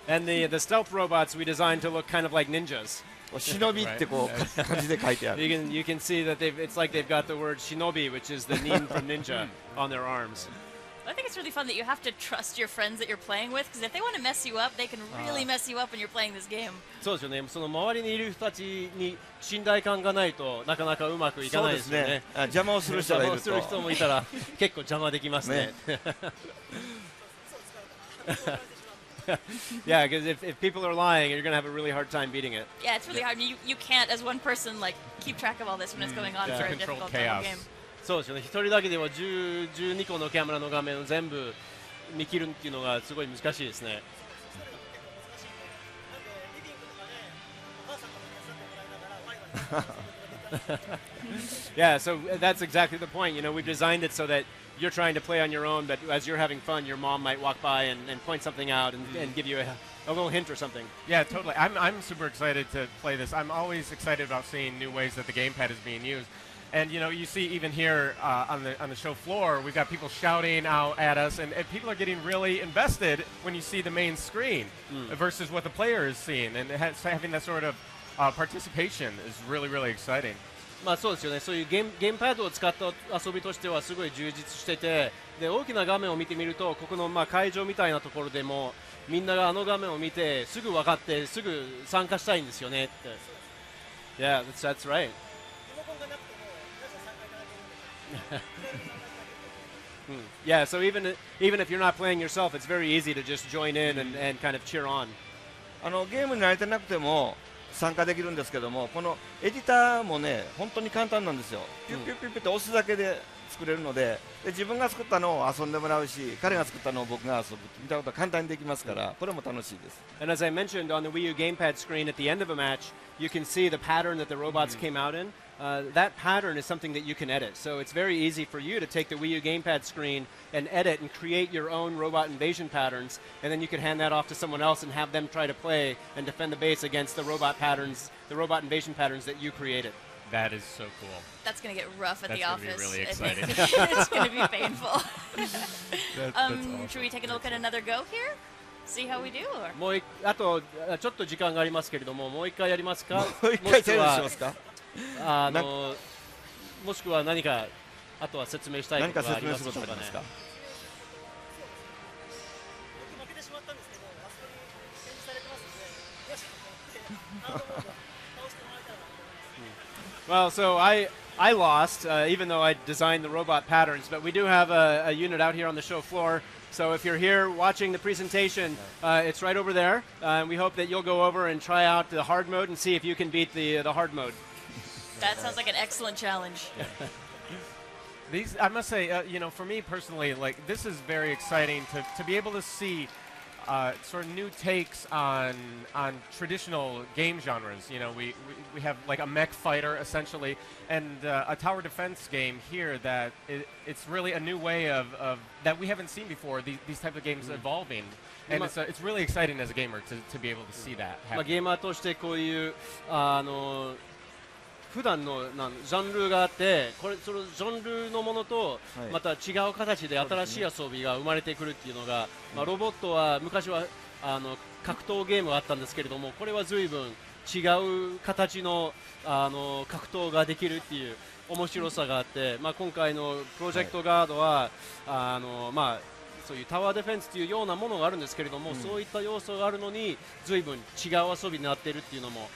Speaker 1: And the stealth robots we designed to look kind of like ninjas.
Speaker 2: 忍びってこう感じで書いてある。
Speaker 1: You can see that it's like they've got the word shinobi, which is the nin from ninja, on their arms.
Speaker 3: I think it's really fun that you have to trust your friends that you're playing with, because if they want to mess you up, they can really mess you up when you're playing this game.
Speaker 1: そうですよね。その周りにいる人たちに信頼感がないとなかなかうまくいかないですよね。
Speaker 2: あ、邪魔をする人がいると。
Speaker 1: 邪魔をする人もいたら結構邪魔できますね。Yeah, because if people are lying, you're going to have a really hard time beating it.
Speaker 3: Yeah, it's really hard. I mean, you can't, as one person, like keep track of all this when it's going on
Speaker 1: Yeah.
Speaker 3: for a
Speaker 4: Control
Speaker 3: difficult
Speaker 4: chaos.
Speaker 3: game.
Speaker 1: そうですよね。一人だけでは12個のカメラの画面を全部見切るっていうのがすごい難しいですね。Yeah, so that's exactly the point. You know, we've designed it so that you're trying to play on your own, but as you're having fun, your mom might walk by and point something out and give you a little hint or something.
Speaker 4: Yeah, totally. I'm super excited to play this. I'm always excited about seeing new ways that the gamepad is being used. And you know, you see even here on the show floor, we've got people shouting out at us, and people are getting really invested when you see the main screen versus what the player is seeing, and having that sort of participation is really, really exciting.
Speaker 1: まあそうですよね。そういうゲームパッドを使った遊びとしてはすごい充実してて、で大きな画面を見てみると、ここの会場みたいなところでもみんながあの画面を見てすぐ分かってすぐ参加したいんですよねって。Yeah, that's right. Yeah, so even if you're not playing yourself, it's very easy to just join in and kind of cheer on.
Speaker 2: ゲームに慣れてなくても参加できるんですけども、このエディターもね、本当に簡単なんですよ。ピュッピュッピュッピュッって押すだけで作れるので、自分が作ったのを遊んでもらうし、彼が作ったのを僕が遊ぶみたいなことが簡単にできますから、これも楽しいです。
Speaker 1: And as I mentioned on the Wii U gamepad screen at the end of a match, you can see the pattern that the robots came out in. That pattern is something that you can edit. So it's very easy for you to take the Wii U gamepad screen and edit and create your own robot invasion patterns, and then you can hand that off to someone else and have them try to play and defend the base against the robot patterns, the robot invasion patterns that you created.
Speaker 4: That is so cool.
Speaker 3: That's going to get rough at
Speaker 4: That's
Speaker 3: the
Speaker 4: gonna be
Speaker 3: office.
Speaker 4: really exciting.
Speaker 3: It's going to be painful.
Speaker 4: That's awesome.
Speaker 3: Should we take a look at another go here? See how we do? Or?
Speaker 1: もうあとちょっと時間がありますけれども、もう一回やりますか？
Speaker 2: もう一回チャレンジしますか？
Speaker 1: もしくは何かあとは説明したいことがありますでしょうかね。Well, so I lost, even though I designed the robot patterns, but we do have a unit out here on the show floor. So if you're here watching the presentation, it's right over there. And we hope that you'll go over and try out the hard mode and see if you can beat the hard mode.
Speaker 3: That sounds like an excellent challenge.
Speaker 4: These, I must say, you know, for me personally, like this is very exciting to be able to see sort of new takes on traditional game genres. You know, we have like a mech fighter essentially, and a tower defense game here that it's really a new way of that we haven't seen before. These type of games evolving, and it's really exciting as a gamer to be able to see that happen.
Speaker 1: ゲーマーとしてこういう普段のジャンルがあって、そのジャンルのものとまた違う形で新しい遊びが生まれてくるっていうのが、ロボットは昔は格闘ゲームがあったんですけれども、これは随分
Speaker 5: 違う形の、格闘ができるっていう面白さがあって、まあ、今回のプロジェクトガードは、まあ、そういうタワーディフェンスというようなものがあるんですけれども、そういった要素があるのに随分違う遊びになっているっていうのも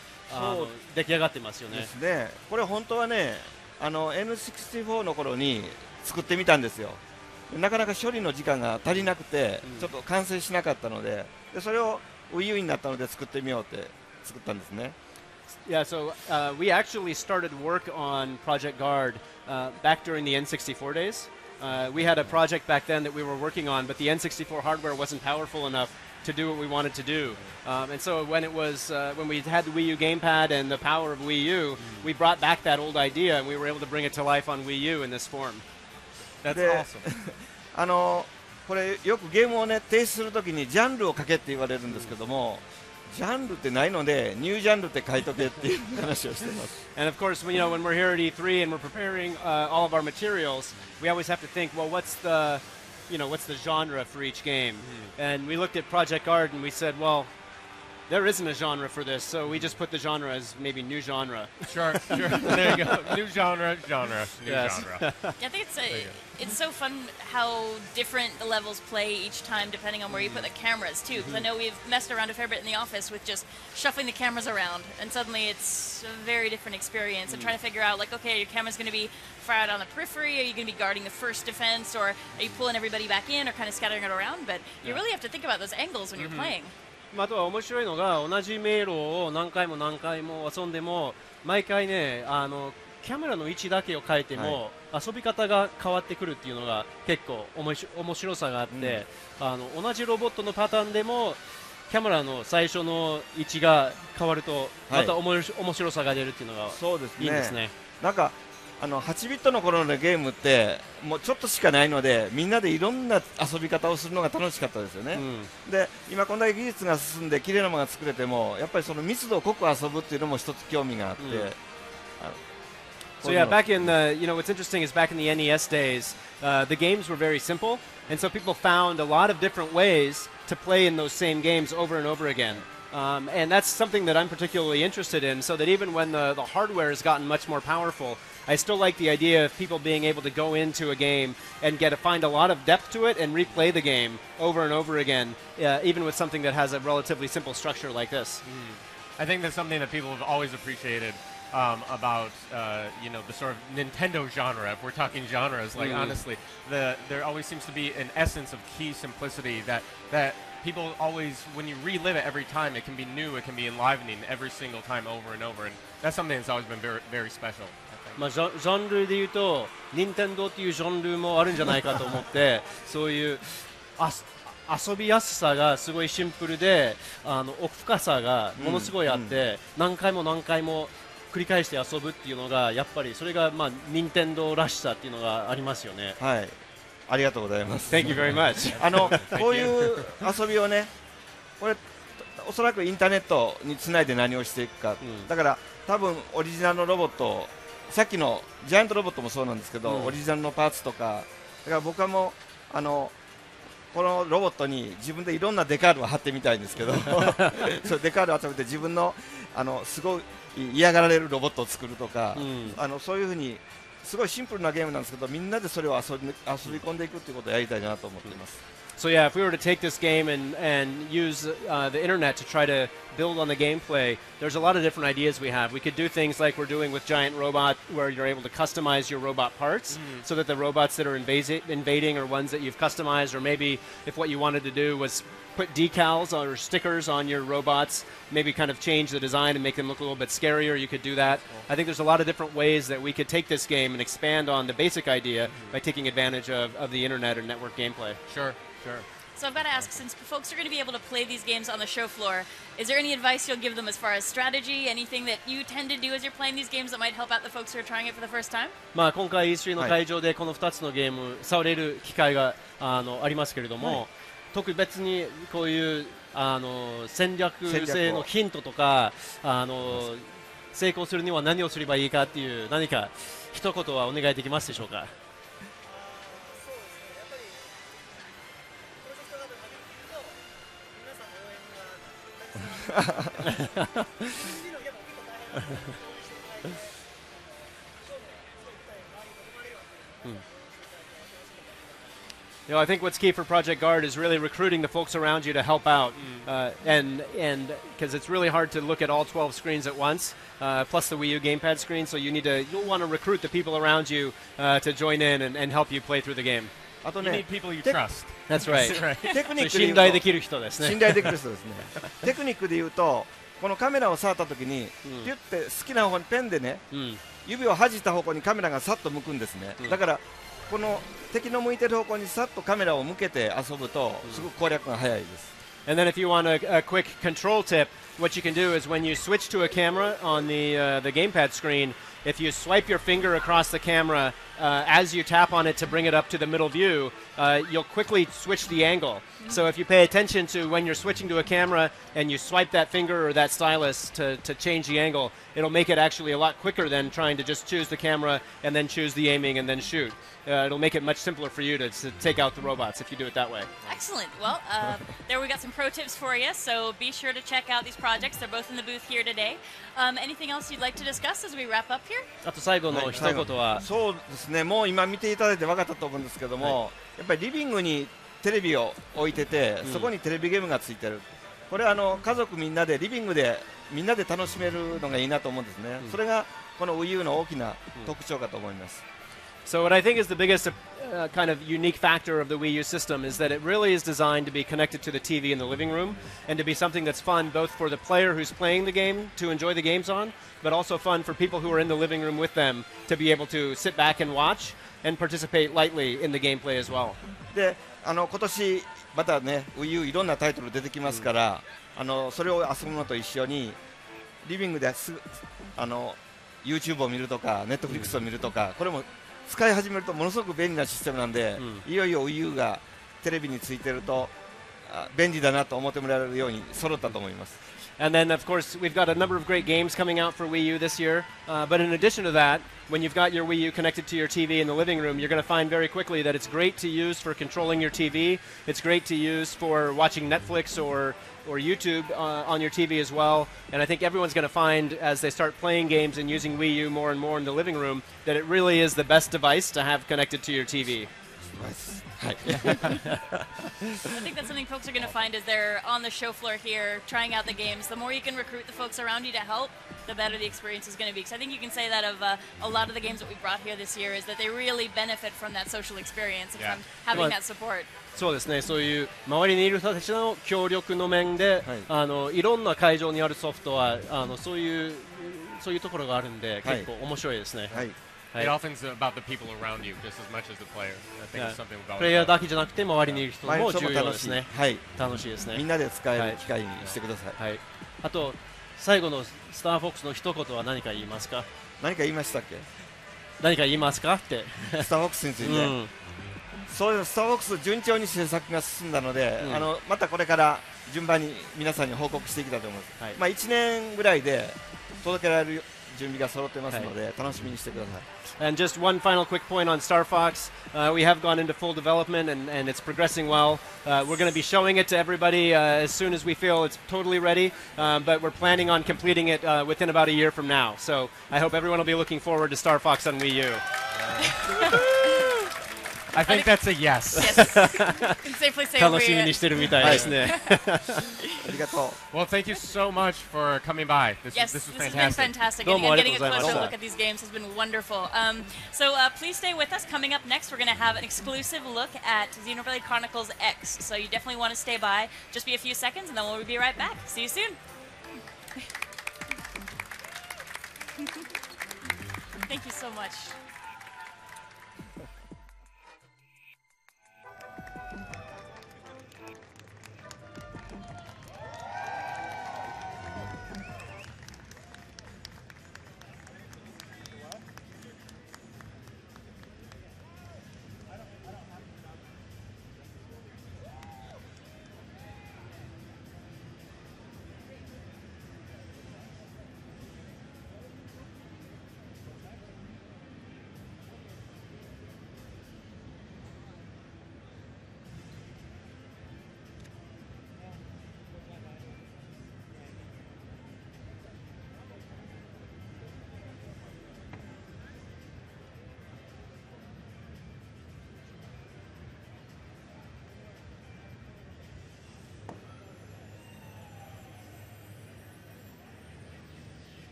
Speaker 5: 出来上がってますよね。
Speaker 2: ですね。これ本当はね、N64 の頃に作ってみたんですよ。なかなか処理の時間が足りなくて、ちょっと完成しなかったので、それを Wii U になったので作ってみようって作ったんですね。
Speaker 1: Yeah, so we actually started work on Project Guard back during the N64 days. We had a project back then that we were working on, but the N64 hardware wasn't powerful enough to do what we wanted to do. And so when when we had the Wii U gamepad and the power of Wii U, we brought back that old idea and we were able to bring it to life on Wii U in this form.
Speaker 4: That's
Speaker 2: で
Speaker 4: awesome.
Speaker 2: これよくゲームをね停止するときにジャンルを書けって言われるんですけども、ジャンルってないのでニュージャンルって書いとけっていう話をしてます。
Speaker 1: And of course, when we're here at E3 and we're preparing all of our materials, we always have to think, well, what's the genre for each game? And we looked at Project Guard and we said, well, there isn't a genre for this, so we just put the genre as maybe new genre.
Speaker 4: Sure. There you go. New genre, new
Speaker 1: Yes.
Speaker 4: genre.
Speaker 3: Yeah, I think it's so fun how different the levels play each time depending on where you put the cameras too. Because I know we've messed around a fair bit in the office with just shuffling the cameras around, and suddenly it's a very different experience. And trying to figure out, like, okay, your camera's going to be far out on the periphery. Are you going to be guarding the first defense, or are you pulling everybody back in, or kind of scattering it around? But you really have to think about those angles when you're playing.
Speaker 5: あとは面白いのが同じ迷路を何回も遊んでも毎回ねキャメラの位置だけを変えても、遊び方が変わってくるっていうのが結構面白さがあって、同じロボットのパターンでもキャメラの最初の位置が変わるとまた面白さが出るっていうのがいいですね。
Speaker 2: なんか8ビットの頃のゲームってもうちょっとしかないのでみんなでいろんな遊び方をするのが楽しかったですよね。で今こんだけ技術が進んで綺麗なものが作れてもやっぱりその密度を濃く遊ぶっていうのも一つ興味があって。
Speaker 1: So yeah, back in the what's interesting is back in the NES days, the games were very simple, and so people found a lot of different ways to play in those same games over and over again. And that's something that I'm particularly interested in, so that even when the hardware has gotten much more powerful, I still like the idea of people being able to go into a game and find a lot of depth to it and replay the game over and over again, even with something that has a relatively simple structure like this.
Speaker 4: I think that's something that people have always appreciated about the sort of Nintendo genre. If we're talking genres, like honestly, there always seems to be an essence of key simplicity that people always, when you relive it every time, it can be new, it can be enlivening every single time over and over, and that's something that's always been very, very special.
Speaker 5: まあ、ジャンルでいうと任天堂っていうジャンルもあるんじゃないかと思ってそういう遊びやすさがすごいシンプルで奥深さがものすごいあって、何回も繰り返して遊ぶっていうのがやっぱりそれがまあ任天堂らしさっていうのがありますよね。
Speaker 2: はい、ありがとうございます。
Speaker 1: Thank you very much.
Speaker 2: こういう遊びをね、これおそらくインターネットにつないで何をしていくか、だから多分オリジナルのロボット、さっきのジャイアントロボットもそうなんですけど、オリジナルのパーツとか、だから僕はもうこのロボットに自分でいろんなデカールを貼ってみたいんですけどそうデカールを集めて自分のすごい嫌がられるロボットを作るとか、そういうふうにすごいシンプルなゲームなんですけどみんなでそれを遊び込んでいくということをやりたいなと思っています。
Speaker 1: So yeah, if we were to take this game and use the internet to try to build on the gameplay, there's a lot of different ideas we have. We could do things like we're doing with Giant Robot, where you're able to customize your robot parts so that the robots that are invading are ones that you've customized, or maybe if what you wanted to do was put decals or stickers on your robots, maybe kind of change the design and make them look a little bit scarier, you could do that. I think there's a lot of different ways that we could take this game and expand on the basic idea by taking advantage of the internet or network gameplay.
Speaker 4: Sure.
Speaker 3: So I've got to ask, since folks are going to be able to play these games on the show floor, is there any advice you'll give them as far as strategy, anything that you tend to do as you're playing these games that might help out the folks who are trying it for the first time?
Speaker 5: まあ今回 E3 の会場でこの2つのゲーム触れる機会がありますけれども、特別にこういう戦略性のヒントとか成功するには何をすればいいかっていう何か一言はお願いできますでしょうか。
Speaker 1: You know, I think what's key for Project Guard is really recruiting the folks around you to help out, and because it's really hard to look at all 12 screens at once, plus the Wii U gamepad screen. So you'll want to recruit the people around you to join in and help you play through the game.
Speaker 2: あと
Speaker 4: You
Speaker 2: ね
Speaker 4: need people you trust.
Speaker 1: That's right.
Speaker 4: Right.
Speaker 2: テクニックで言
Speaker 1: 信
Speaker 2: うと
Speaker 1: 頼できる人ですね。
Speaker 2: 信頼できる人ですねテクニックで言うとこのカメラを触った時に、ピュッて好きな方向にペンでね、指を弾いた方向にカメラがさっと向くんですね、だからこの敵の向いてる方向にさっとカメラを向けて遊ぶと、すごく攻略が早いです。
Speaker 1: And then if you want a quick control tip, what you can do is when you switch to a camera on the gamepad screen, if you swipe your finger across the camera as you tap on it to bring it up to the middle view, you'll quickly switch the angle. So if you pay attention to when you're switching to a camera and you swipe that finger or that stylus to change the angle, it'll make it actually a lot quicker than trying to just choose the camera and then choose the aiming and then shoot. It'll make it much simpler for you to take out the robots if you do it that way.
Speaker 3: Excellent. Well, there we got some pro tips for you, so be sure to check out these projects. They're both in the booth here today. Anything else you'd like to discuss as we wrap up here?
Speaker 1: あと最後の一言は、
Speaker 2: そうですね、もう今見ていただいて分かったと思うんですけども、やっぱりリビングにテレビを置いてて、そこにテレビゲームがついてる、これは家族みんなでリビングでみんなで楽しめるのがいいなと思うんですね、それがこの Wii U の大きな特徴かと思います。
Speaker 1: So what I think is the biggest kind of unique factor of the Wii U system is that it really is designed to be connected to the TV in the living room and to be something that's fun both for the player who's playing the game to enjoy the games on, but also fun for people who are in the living room with them to be able to sit back and watch and participate lightly in the gameplay as well.
Speaker 2: で今年またね Wii U いろんなタイトル出てきますから、それを遊ぶのと一緒にリビングですYouTube を見るとか Netflix を見るとか、これも使い始めるとものすごく便利なシステムなんで、いよいよ Wii U がテレビについてると便利だなと思ってもらえるように揃ったと思います。
Speaker 1: And then, of course, we've got a number of great games coming out for Wii U this year. But in addition to that, when you've got your Wii U connected to your TV in the living room, you're going to find very quickly that it's great to use for controlling your TV. It's great to use for watching Netflix or YouTube on your TV as well. And I think everyone's going to find, as they start playing games and using Wii U more and more in the living room, that it really is the best device to have connected to your TV.
Speaker 3: I think that's something folks are going to find as they're on the show floor here trying out the games. The more you can recruit the folks around you to help, the better the experience is going to be. Because I think you can say that of a lot of the games that we brought here this year is that they really benefit from that social experience and from having that support.
Speaker 5: そうですね、そういう周りにいる人たちの協力の面で、いろんな会場にあるソフトはそういうところがあるんで、結構面白いですね。
Speaker 4: It often's about the people around you just as much as the player. I think it's something we've
Speaker 5: プレイヤーだけじゃなくて周りにいる人も重要ですね。楽しいですね。
Speaker 2: みんなで使える機会にしてください。
Speaker 5: あと最後のスターフォックスの一言は何か言いますか？
Speaker 2: 何か言いましたっけ？
Speaker 5: 何か言いますかって。
Speaker 2: スターフォックスについて。そうです。スターフォックス順調に制作が進んだので、またこれから順番に皆さんに報告していきたいと思います。まあ1年ぐらいで届けられる準備が揃ってますので、楽しみにしてください。
Speaker 1: And just one final quick point on Star Fox. We have gone into full development and it's progressing well. We're going to be showing it to everybody as soon as we feel it's totally ready, but we're planning on completing it within about a year from now. So I hope everyone will be looking forward to Star Fox on Wii U.
Speaker 4: I think that's a yes.
Speaker 3: Yes. Can safely say
Speaker 5: 楽しみにしてるみたいですね。
Speaker 2: Well,
Speaker 4: thank you so much for coming by. This was
Speaker 3: fantastic.
Speaker 4: fantastic.
Speaker 3: This has been fantastic. And getting a closer look at these games has been wonderful. So please stay with us. Coming up next, we're going to have an exclusive look at Xenoblade Chronicles X. So you definitely want to stay by. Just be a few seconds, and then we'll be right back. See you soon. Thank you so much.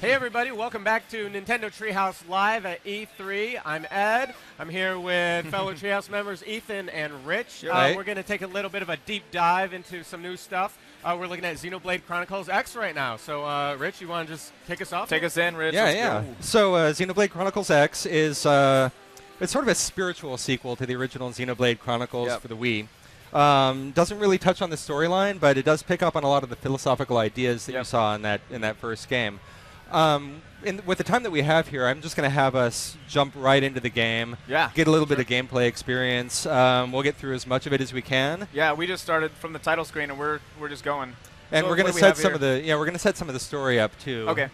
Speaker 4: Hey everybody, welcome back to Nintendo Treehouse Live at E3. I'm Ed. I'm here with fellow Treehouse members Ethan and Rich.
Speaker 6: Right.
Speaker 4: We're going to take a little bit of a deep dive into some new stuff. We're looking at Xenoblade Chronicles X right now. So, Rich, you want to just take us off?
Speaker 6: Take us in, Rich.
Speaker 7: Yeah,
Speaker 6: Let's
Speaker 7: yeah.
Speaker 6: go.
Speaker 7: So Xenoblade Chronicles X is it's sort of a spiritual sequel to the original Xenoblade Chronicles
Speaker 6: Yep.
Speaker 7: for the Wii. Doesn't really touch on the storyline, but it does pick up on a lot of the philosophical ideas that you
Speaker 6: Yep.
Speaker 7: saw in that first game. With the time that we have here, I'm just going to have us jump right into the game.
Speaker 6: Yeah.
Speaker 7: Get a little bit of gameplay experience. We'll get through as much of it as we can.
Speaker 6: Yeah, we just started from the title screen, and we're just going.
Speaker 7: And
Speaker 6: So
Speaker 7: we're going
Speaker 6: what
Speaker 7: to
Speaker 6: do we
Speaker 7: set
Speaker 6: have
Speaker 7: some
Speaker 6: here?
Speaker 7: of the set some of the story up too.
Speaker 6: Okay.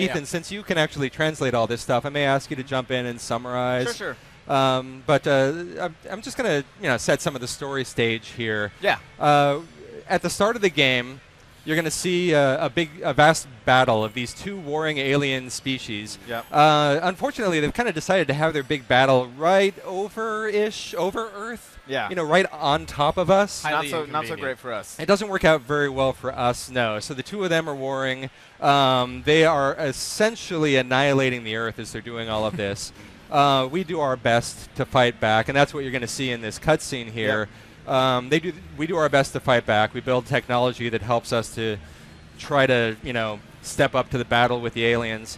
Speaker 7: Ethan, since you can actually translate all this stuff, I may ask you to jump in and summarize.
Speaker 6: Sure.
Speaker 7: But I'm just going to set some of the story stage here.
Speaker 6: Yeah.
Speaker 7: At the start of the game, you're going to see a vast battle of these two warring alien species.
Speaker 6: Yep.
Speaker 7: Unfortunately, they've kind of decided to have their big battle right over Earth.
Speaker 6: Yeah.
Speaker 7: Right on top of us.
Speaker 4: Highly
Speaker 6: Not so
Speaker 4: inconvenient.
Speaker 6: great for us.
Speaker 7: It doesn't work out very well for us, no. So the two of them are warring. They are essentially annihilating the Earth as they're doing all of this. We do our best to fight back, and that's what you're going to see in this cutscene here. We do our best to fight back. We build technology that helps us to try to, step up to the battle with the aliens.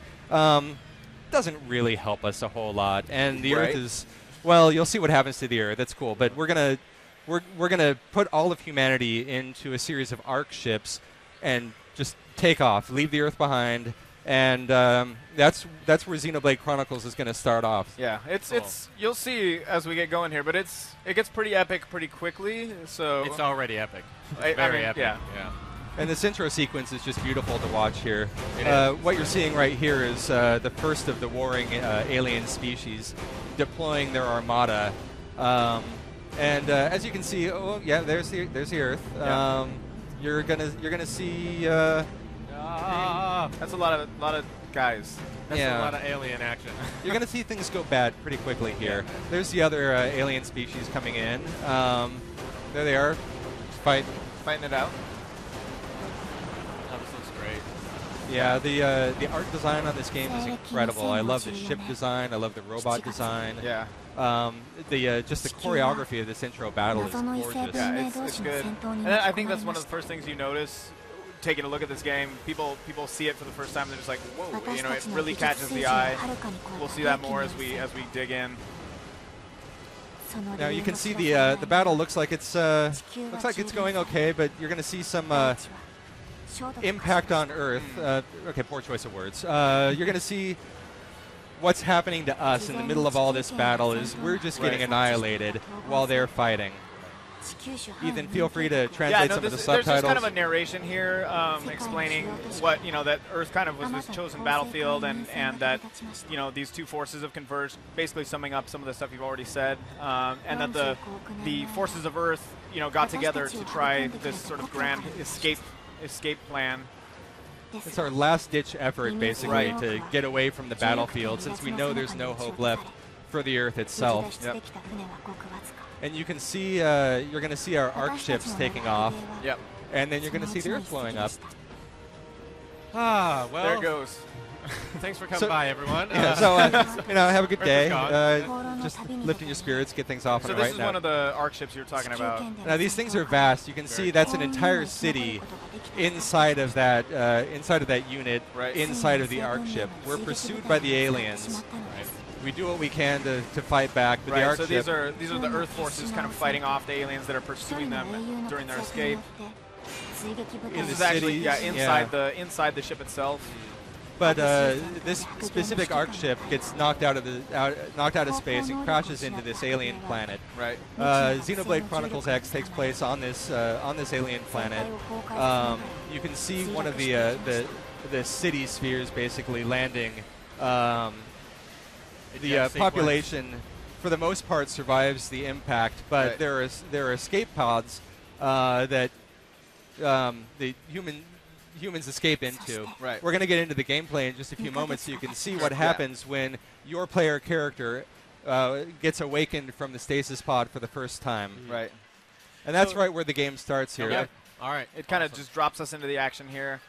Speaker 7: Doesn't really help us a whole lot, and the
Speaker 6: Right.
Speaker 7: Earth is. Well, you'll see what happens to the Earth. That's cool, but we're gonna put all of humanity into a series of arc ships and just take off, leave the Earth behind, and that's where Xenoblade Chronicles is going to start off.
Speaker 6: Yeah, it's you'll see as we get going here, but it gets pretty epic pretty quickly. So
Speaker 4: It's already epic.
Speaker 6: I
Speaker 4: Very
Speaker 6: mean,
Speaker 4: epic.
Speaker 6: yeah.
Speaker 7: And this intro sequence is just beautiful to watch here.
Speaker 4: It is.
Speaker 7: What you're seeing right here is the first of the warring alien species deploying their armada, and as you can see, there's the Earth.
Speaker 6: Yeah.
Speaker 7: You're gonna see.
Speaker 6: That's a lot of guys.
Speaker 4: That's
Speaker 7: Yeah.
Speaker 4: a lot of alien action.
Speaker 7: You're going to see things go bad pretty quickly here. There's the other alien species coming in. There they are. Fighting
Speaker 6: Fighting it out.
Speaker 4: Oh, this looks great.
Speaker 7: Yeah, the art design on this game is incredible. I love the ship design. I love the robot design.
Speaker 6: Yeah.
Speaker 7: Just the choreography of this intro battle is gorgeous.
Speaker 6: Yeah, it's good. And I think that's one of the first things you notice taking a look at this game. People see it for the first time, they're just like, whoa, it really catches the eye. We'll see that more as we dig in.
Speaker 7: Now you can see the battle looks like it's going okay, but you're going to see some impact on Earth. Okay, poor choice of words. You're going to see what's happening to us in the middle of all this battle is we're just getting annihilated while they're fighting. Ethan, feel free to translate some of the
Speaker 6: there's
Speaker 7: subtitles.
Speaker 6: just kind of a narration here explaining what, that Earth kind of was this chosen battlefield and that, these two forces have converged, basically summing up some of the stuff you've already said, and that the forces of Earth, got together to try this sort of grand escape plan.
Speaker 7: It's our last-ditch effort, basically, to get away from the battlefield, since we know there's no hope left for the Earth itself.
Speaker 6: Yep.
Speaker 7: And you can see, you're going to see our arc ships taking off,
Speaker 6: Yep.
Speaker 7: and then you're going to see the Earth blowing up.
Speaker 4: Well,
Speaker 6: There it goes.
Speaker 4: Thanks for coming
Speaker 7: So-
Speaker 4: by, everyone.
Speaker 7: Yeah, so, have a good
Speaker 4: Rich
Speaker 7: day.
Speaker 4: is gone.
Speaker 7: Just lifting your spirits, get things off
Speaker 6: So
Speaker 7: on
Speaker 6: this
Speaker 7: the
Speaker 6: is
Speaker 7: right
Speaker 6: one
Speaker 7: note.
Speaker 6: of the arc ships you were talking about.
Speaker 7: Now these things are vast. You can see that's an entire city inside of that unit,
Speaker 6: Right.
Speaker 7: inside of the arc ship. We're pursued by the aliens. We do what we can to fight back, but the
Speaker 6: Right,
Speaker 7: arc
Speaker 6: so
Speaker 7: ship.
Speaker 6: these are the Earth forces kind of fighting off the aliens that are pursuing them during their escape.
Speaker 7: In
Speaker 6: This
Speaker 7: the
Speaker 6: is actually
Speaker 7: city,
Speaker 6: inside the ship itself.
Speaker 7: But this specific arc ship gets knocked out of space and crashes into this alien planet.
Speaker 6: Right.
Speaker 7: Xenoblade Chronicles X takes place on this alien planet. You can see one of the city spheres basically landing. The population, for the most part, survives the impact, but
Speaker 6: Right.
Speaker 7: there are escape pods that the humans escape into.
Speaker 6: Right.
Speaker 7: We're going to get into the gameplay in just a few moments so you can see what happens when your player character gets awakened from the stasis pod for the first time.
Speaker 6: Right.
Speaker 7: And that's right where the game starts here.
Speaker 6: Yep.
Speaker 4: All right.
Speaker 6: It kind of just drops us into the action here.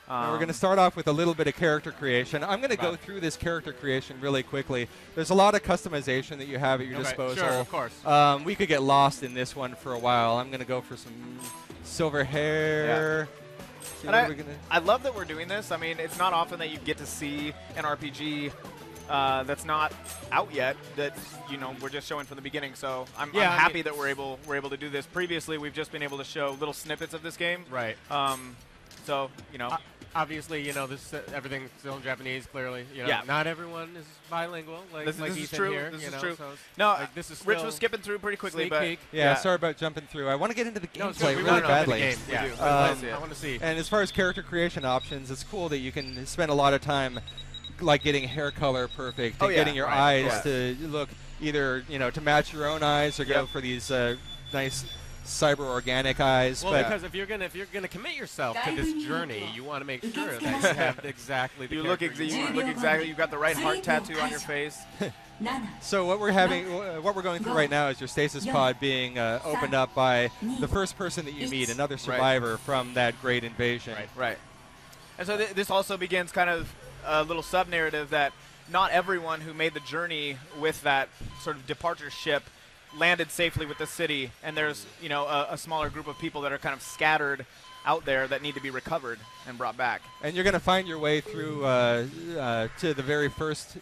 Speaker 7: Now we're going to start off with a little bit of character creation. I'm going to go through this character creation really quickly. There's a lot of customization that you have at your disposal.
Speaker 4: Sure, of course.
Speaker 7: We could get lost in this one for a while. I'm going to go for some silver hair.
Speaker 6: And I love that we're doing this. I mean, it's not often that you get to see an RPG that's not out yet. That we're just showing from the beginning. So I'm happy that we're able to do this. Previously, we've just been able to show little snippets of this game.
Speaker 4: Right.
Speaker 6: So
Speaker 4: obviously, this everything's still in Japanese. Clearly,
Speaker 6: Yeah.
Speaker 4: not everyone is bilingual.
Speaker 6: This
Speaker 4: Ethan
Speaker 6: is true.
Speaker 4: Here,
Speaker 6: this is
Speaker 4: know,
Speaker 6: true.
Speaker 4: So
Speaker 6: No,
Speaker 4: this is
Speaker 6: Rich was skipping through pretty quickly,
Speaker 4: sneak
Speaker 6: but
Speaker 4: peek.
Speaker 7: Yeah, sorry about jumping through. I want to get into the gameplay
Speaker 4: we
Speaker 7: really
Speaker 4: want to
Speaker 7: badly.
Speaker 4: Game.
Speaker 6: We
Speaker 4: Yeah,
Speaker 6: do.
Speaker 4: I want to see.
Speaker 7: And as far as character creation options, it's cool that you can spend a lot of time like getting hair color perfect and getting your eyes to look either to match your own eyes or go for these nice cyber organic eyes.
Speaker 4: Well, because if you're gonna commit yourself to this journey, you want to make sure that you have exactly the
Speaker 6: you look exactly. You've got the right heart tattoo on your face.
Speaker 7: So what we're going through right now is your stasis pod being opened up by the first person that you meet, another survivor from that great invasion.
Speaker 6: Right. And so this also begins kind of a little sub-narrative that not everyone who made the journey with that sort of departure ship landed safely with the city, and there's a smaller group of people that are kind of scattered out there that need to be recovered and brought back.
Speaker 7: And you're going to find your way through to the very first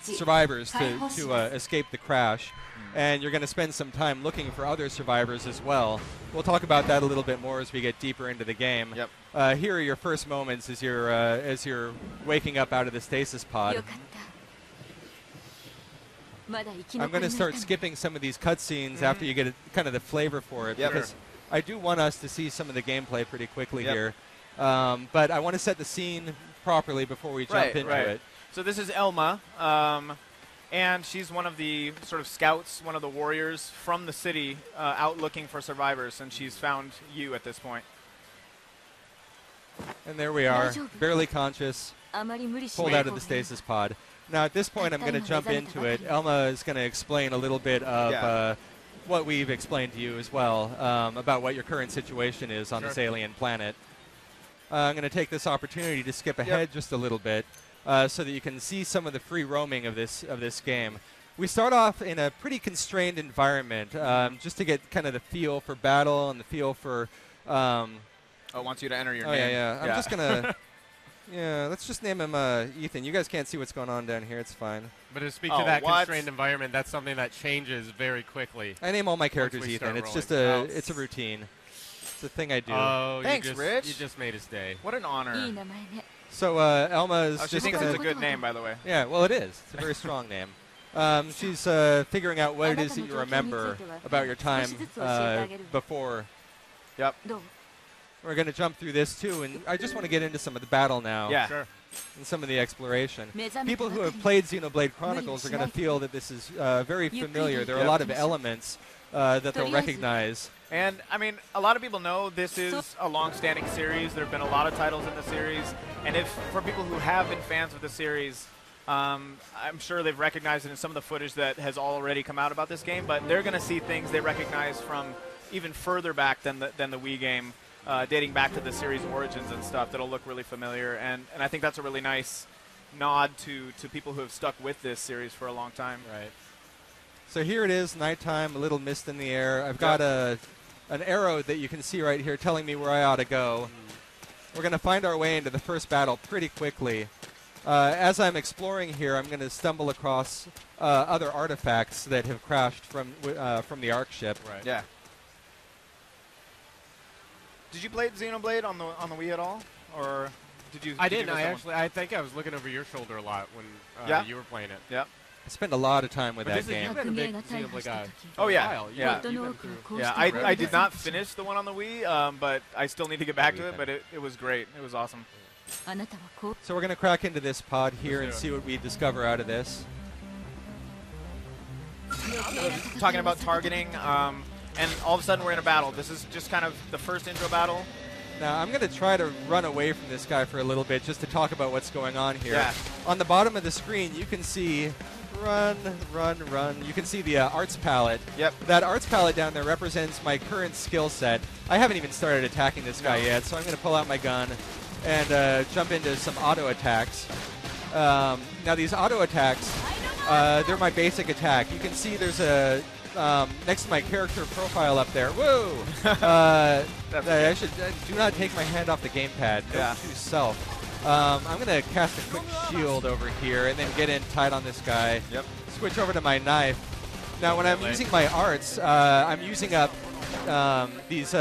Speaker 7: survivors to escape the crash, and you're going to spend some time looking for other survivors as well. We'll talk about that a little bit more as we get deeper into the game.
Speaker 6: Yep.
Speaker 7: Here are your first moments as you're waking up out of the stasis pod. I'm going to start skipping some of these cutscenes after you get kind of the flavor for it, because I do want us to see some of the gameplay pretty quickly here. But I want to set the scene properly before we jump into it.
Speaker 6: So this is Elma, and she's one of the sort of scouts, one of the warriors from the city out looking for survivors, and she's found you at this point.
Speaker 7: And there we are, barely conscious, pulled out of the stasis pod. Now, at this point, I'm going to jump into it. Elma is going to explain a little bit of what we've explained to you as well, about what your current situation is on this alien planet. I'm going to take this opportunity to skip ahead just a little bit so that you can see some of the free roaming of this game. We start off in a pretty constrained environment, just to get kind of the feel for battle and the feel for...
Speaker 6: it wants you to enter your name.
Speaker 7: I'm just going to... Yeah, let's just name him Ethan. You guys can't see what's going on down here. It's fine.
Speaker 4: But to speak to that constrained environment, that's something that changes very quickly.
Speaker 7: I name all my characters Ethan. It's just it's a routine. It's a thing I do.
Speaker 4: Oh,
Speaker 6: thanks, Rich.
Speaker 4: You just made his day.
Speaker 6: What an honor.
Speaker 7: So Elma is
Speaker 6: she thinks it's a good name, by the way.
Speaker 7: Yeah, well, it is. It's a very strong name. She's figuring out what it is that you remember about your time before.
Speaker 6: Yep.
Speaker 7: We're going to jump through this, too, and I just want to get into some of the battle now.
Speaker 6: Yeah. Sure.
Speaker 7: And some of the exploration. People who have played Xenoblade Chronicles are going to feel that this is very familiar. There are a lot of elements that they'll recognize.
Speaker 6: And, I mean, a lot of people know this is a long-standing series. There have been a lot of titles in the series. And for people who have been fans of the series, I'm sure they've recognized it in some of the footage that has already come out about this game. But they're going to see things they recognize from even further back than the Wii game. Dating back to the series origins and stuff that'll look really familiar, and I think that's a really nice nod to people who have stuck with this series for a long time.
Speaker 4: Right.
Speaker 7: So here it is, nighttime, a little mist in the air. I've got an arrow that you can see right here telling me where I ought to go. We're going to find our way into the first battle pretty quickly. As I'm exploring here, I'm going to stumble across other artifacts that have crashed from the Ark ship.
Speaker 6: Right. Yeah. Did you play Xenoblade on the Wii at all, or did you?
Speaker 4: I didn't. I think I was looking over your shoulder a lot when you were playing it.
Speaker 6: Yeah.
Speaker 7: I spent a lot of time with that game.
Speaker 4: You've been a big Xenoblade guy.
Speaker 6: Oh yeah,
Speaker 4: yeah.
Speaker 6: I did not finish the one on the Wii, but I still need to get back to it. But it was great. It was awesome.
Speaker 7: So we're gonna crack into this pod here and see what we discover out of this.
Speaker 6: Talking about targeting. And all of a sudden we're in a battle. This is just kind of the first intro battle.
Speaker 7: Now I'm going to try to run away from this guy for a little bit just to talk about what's going on here.
Speaker 6: Yeah.
Speaker 7: On the bottom of the screen you can see run. You can see the arts palette.
Speaker 6: Yep.
Speaker 7: That arts palette down there represents my current skill set. I haven't even started attacking this guy yet, so I'm going to pull out my gun and jump into some auto attacks. Now these auto attacks, they're my basic attack. You can see there's a next to my character profile up there. Whoa! I should do not take my hand off the gamepad. Note to self. I'm going to cast a quick shield over here and then get in tight on this guy.
Speaker 6: Yep.
Speaker 7: Switch over to my knife. Now when I'm using my arts, I'm using up these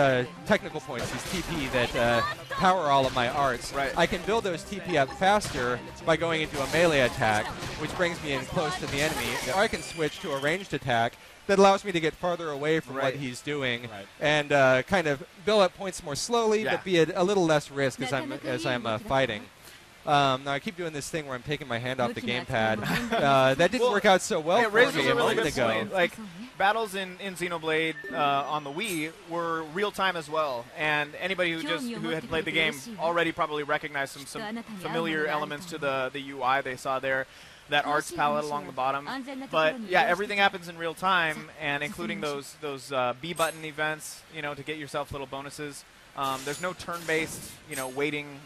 Speaker 7: technical points, these TP that power all of my arts.
Speaker 6: Right.
Speaker 7: I can build those TP up faster by going into a melee attack, which brings me in close to the enemy. Or I can switch to a ranged attack that allows me to get farther away from what he's doing and kind of build up points more slowly, but be at a little less risk as I'm fighting. Now I keep doing this thing where I'm taking my hand off the gamepad. That didn't work out so well for me a moment ago.
Speaker 6: Like battles in Xenoblade on the Wii were real time as well, and anybody who had played the game already probably recognized some familiar elements to the UI they saw there. That arts palette along the bottom, but yeah, everything happens in real time, and including those B button events, to get yourself little bonuses. There's no turn-based, waiting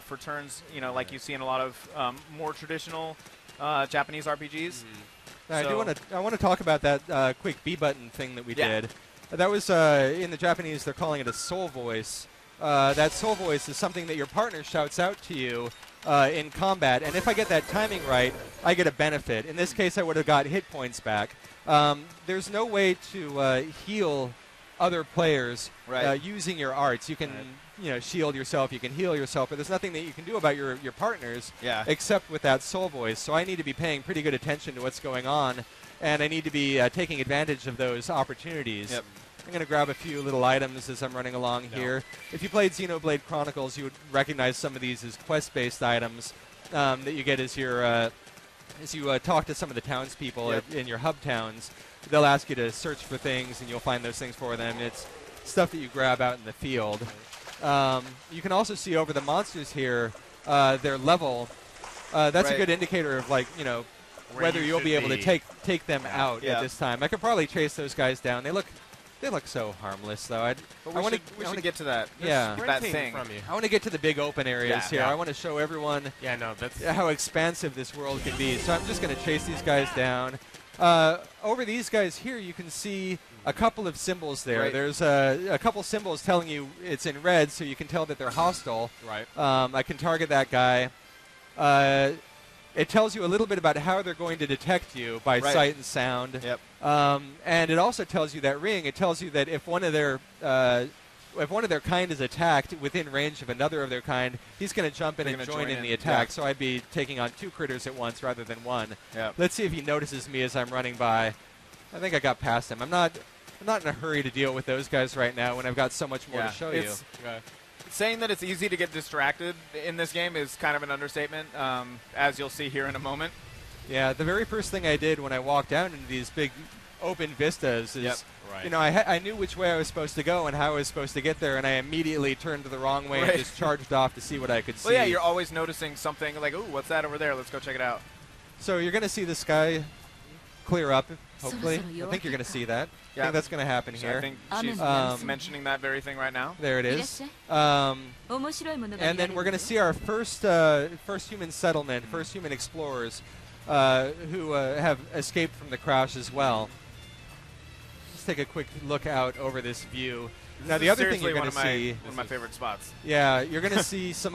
Speaker 6: for turns, like you see in a lot of more traditional Japanese RPGs.
Speaker 7: I want to talk about that quick B button thing that we did. That was in the Japanese, they're calling it a soul voice. That soul voice is something that your partner shouts out to you in combat, and if I get that timing right, I get a benefit. In this case, I would have got hit points back. There's no way to heal other players using your arts. You can shield yourself, you can heal yourself, but there's nothing that you can do about your partners except with that soul voice. So I need to be paying pretty good attention to what's going on, and I need to be taking advantage of those opportunities.
Speaker 6: Yep.
Speaker 7: I'm going to grab a few little items as I'm running along here. If you played Xenoblade Chronicles, you would recognize some of these as quest-based items that you get as you talk to some of the townspeople in your hub towns. They'll ask you to search for things, and you'll find those things for them. It's stuff that you grab out in the field. You can also see over the monsters here their level. That's a good indicator of whether you'll be able to take them out at this time. I could probably chase those guys down. They look so harmless, though.
Speaker 6: We should get to that. That thing.
Speaker 7: I want to get to the big open areas here. I want to show everyone how expansive this world can be. So I'm just going to chase these guys down. Over these guys here, you can see a couple of symbols there. There's a couple symbols telling you it's in red, so you can tell that they're hostile. I can target that guy. It tells you a little bit about how they're going to detect you by sight and sound. And it also tells you that ring. It tells you that if one of their kind is attacked within range of another of their kind, he's going to jump in and join in the attack. So I'd be taking on 2 critters at once rather than 1. Let's see if he notices me as I'm running by. I think I got past him. I'm not in a hurry to deal with those guys right now when I've got so much more to show you.
Speaker 6: Saying that it's easy to get distracted in this game is kind of an understatement, as you'll see here in a moment.
Speaker 7: Yeah, the very first thing I did when I walked down into these big open vistas is, I knew which way I was supposed to go and how I was supposed to get there, and I immediately turned the wrong way and just charged off to see what I could see.
Speaker 6: Well, yeah, you're always noticing something like, ooh, what's that over there? Let's go check it out.
Speaker 7: So you're going to see the sky clear up, hopefully. I think you're going to see that. I think that's going to happen here.
Speaker 6: I think she's mentioning that very thing right now.
Speaker 7: There it is. And then we're going to see our first human settlement, first human explorers who have escaped from the crash as well. Let's take a quick look out over this view. Now, the other thing you're going to see...
Speaker 6: one of my favorite spots.
Speaker 7: Yeah, you're going to see some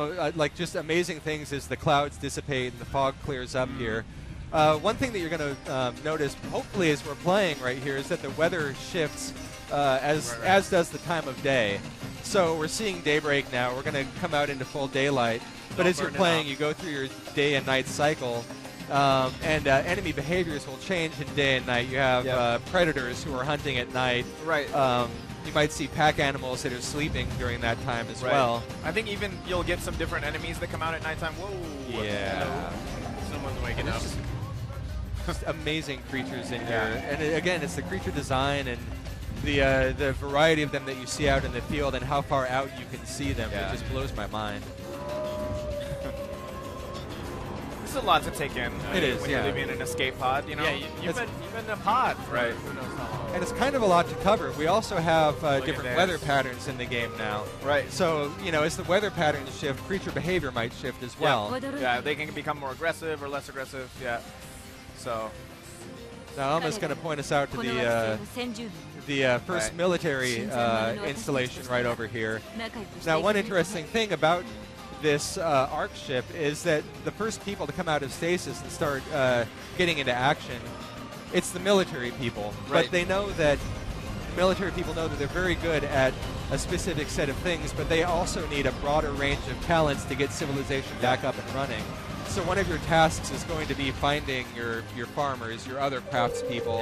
Speaker 7: just amazing things as the clouds dissipate and the fog clears up here. One thing that you're going to notice, hopefully as we're playing right here, is that the weather shifts as does the time of day. So we're seeing daybreak now. We're going to come out into full daylight. But as you're playing, you go through your day and night cycle, and enemy behaviors will change in day and night. You have predators who are hunting at night. You might see pack animals that are sleeping during that time as well.
Speaker 6: I think even you'll get some different enemies that come out at nighttime. Whoa!
Speaker 7: Yeah.
Speaker 4: Someone's waking up.
Speaker 7: Just amazing creatures in here. And again, it's the creature design and the variety of them that you see out in the field and how far out you can see them. It just blows my mind.
Speaker 6: This is a lot to take in.
Speaker 7: It is,
Speaker 6: when
Speaker 7: yeah.
Speaker 6: you're living in an escape pod, you know.
Speaker 4: Yeah, you've been in a pod for
Speaker 6: Right.
Speaker 4: who knows how long.
Speaker 7: And it's kind of a lot to cover. We also have
Speaker 6: at
Speaker 7: different
Speaker 6: this.
Speaker 7: weather patterns in the game now.
Speaker 6: Right.
Speaker 7: So, you know, as the weather patterns shift, creature behavior might shift as well.
Speaker 6: Yeah, they can become more aggressive or less aggressive. Yeah. So.
Speaker 7: Now, Alma's going to point us out to the first
Speaker 6: Right.
Speaker 7: military installation right over here. Now, one interesting thing about this ARC ship is that the first people to come out of stasis and start getting into action, it's the military people.
Speaker 6: Right.
Speaker 7: But they know that military people know that they're very good at a specific set of things, but they also need a broader range of talents to get civilization back up and running. So one of your tasks is going to be finding your farmers, your other craftspeople,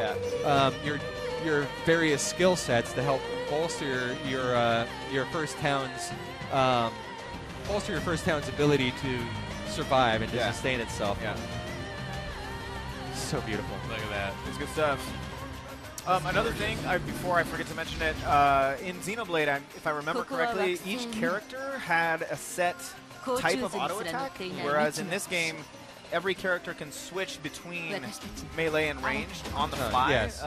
Speaker 7: your various skill sets to help bolster your first town's ability to survive and to sustain itself.
Speaker 6: Yeah.
Speaker 7: So beautiful.
Speaker 4: Look at that.
Speaker 6: It's good stuff. Another thing, before I forget to mention it, in Xenoblade, if I remember correctly, each character had a set type of auto attack, whereas in this game, every character can switch between melee and ranged on the fly.
Speaker 7: Yes.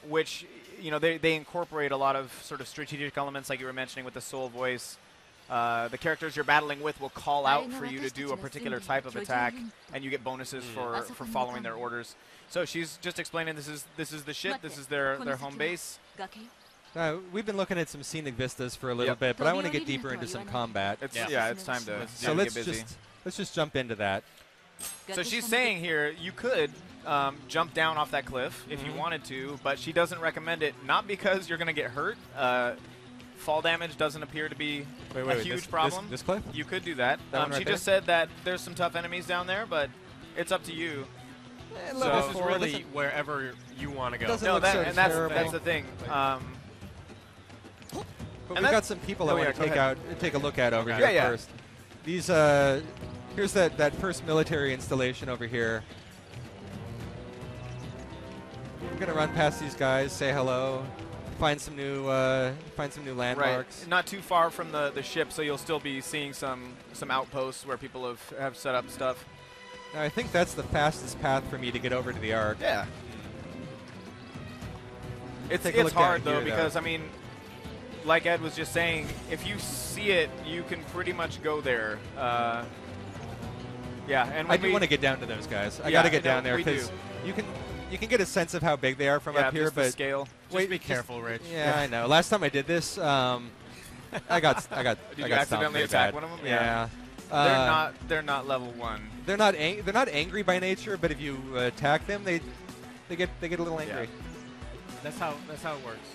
Speaker 6: Which, you know, they incorporate a lot of sort of strategic elements, like you were mentioning with the soul voice. The characters you're battling with will call out for you to do a particular type of attack, and you get bonuses for following their orders. So she's just explaining this is the ship, this is their home base.
Speaker 7: We've been looking at some scenic vistas for a little bit, but I want to get deeper into some combat.
Speaker 6: It's time to
Speaker 7: So
Speaker 6: get busy.
Speaker 7: let's just jump into that.
Speaker 6: So she's saying here you could jump down off that cliff if you wanted to, but she doesn't recommend it, not because you're going to get hurt. Fall damage doesn't appear to be a huge problem.
Speaker 7: This cliff?
Speaker 6: You could do that.
Speaker 7: That one
Speaker 6: She
Speaker 7: right
Speaker 6: just said that there's some tough enemies down there, but it's up to you.
Speaker 4: So this is really wherever you want to go.
Speaker 7: Doesn't
Speaker 6: No,
Speaker 7: look so
Speaker 6: that's
Speaker 7: terrible.
Speaker 6: the thing.
Speaker 7: But
Speaker 6: And
Speaker 7: we've got some people I want
Speaker 6: go
Speaker 7: to take a look at over here
Speaker 6: Yeah.
Speaker 7: first. These here's that first military installation over here. I'm gonna run past these guys, say hello, find some new landmarks.
Speaker 6: Right. Not too far from the ship, so you'll still be seeing some outposts where people have set up stuff.
Speaker 7: Now, I think that's the fastest path for me to get over to the Ark.
Speaker 6: Yeah. It's
Speaker 7: Take a look
Speaker 6: hard
Speaker 7: down
Speaker 6: though
Speaker 7: here,
Speaker 6: because I mean, like Ed was just saying, if you see it, you can pretty much go there. Yeah, and
Speaker 7: I do want to get down to those guys. I
Speaker 6: Yeah,
Speaker 7: got to get
Speaker 6: no,
Speaker 7: down there
Speaker 6: we do.
Speaker 7: because you can get a sense of how big they are from up here,
Speaker 6: just the
Speaker 7: but
Speaker 6: scale.
Speaker 4: Just be careful, Rich.
Speaker 7: yeah, I know. Last time I did this, I got
Speaker 6: Did you
Speaker 7: stomped
Speaker 6: accidentally
Speaker 7: pretty
Speaker 6: attack
Speaker 7: bad.
Speaker 6: one of them?
Speaker 7: Yeah.
Speaker 6: They're not level 1.
Speaker 7: They're not angry by nature, but if you attack them, they get a little angry.
Speaker 4: That's how it works.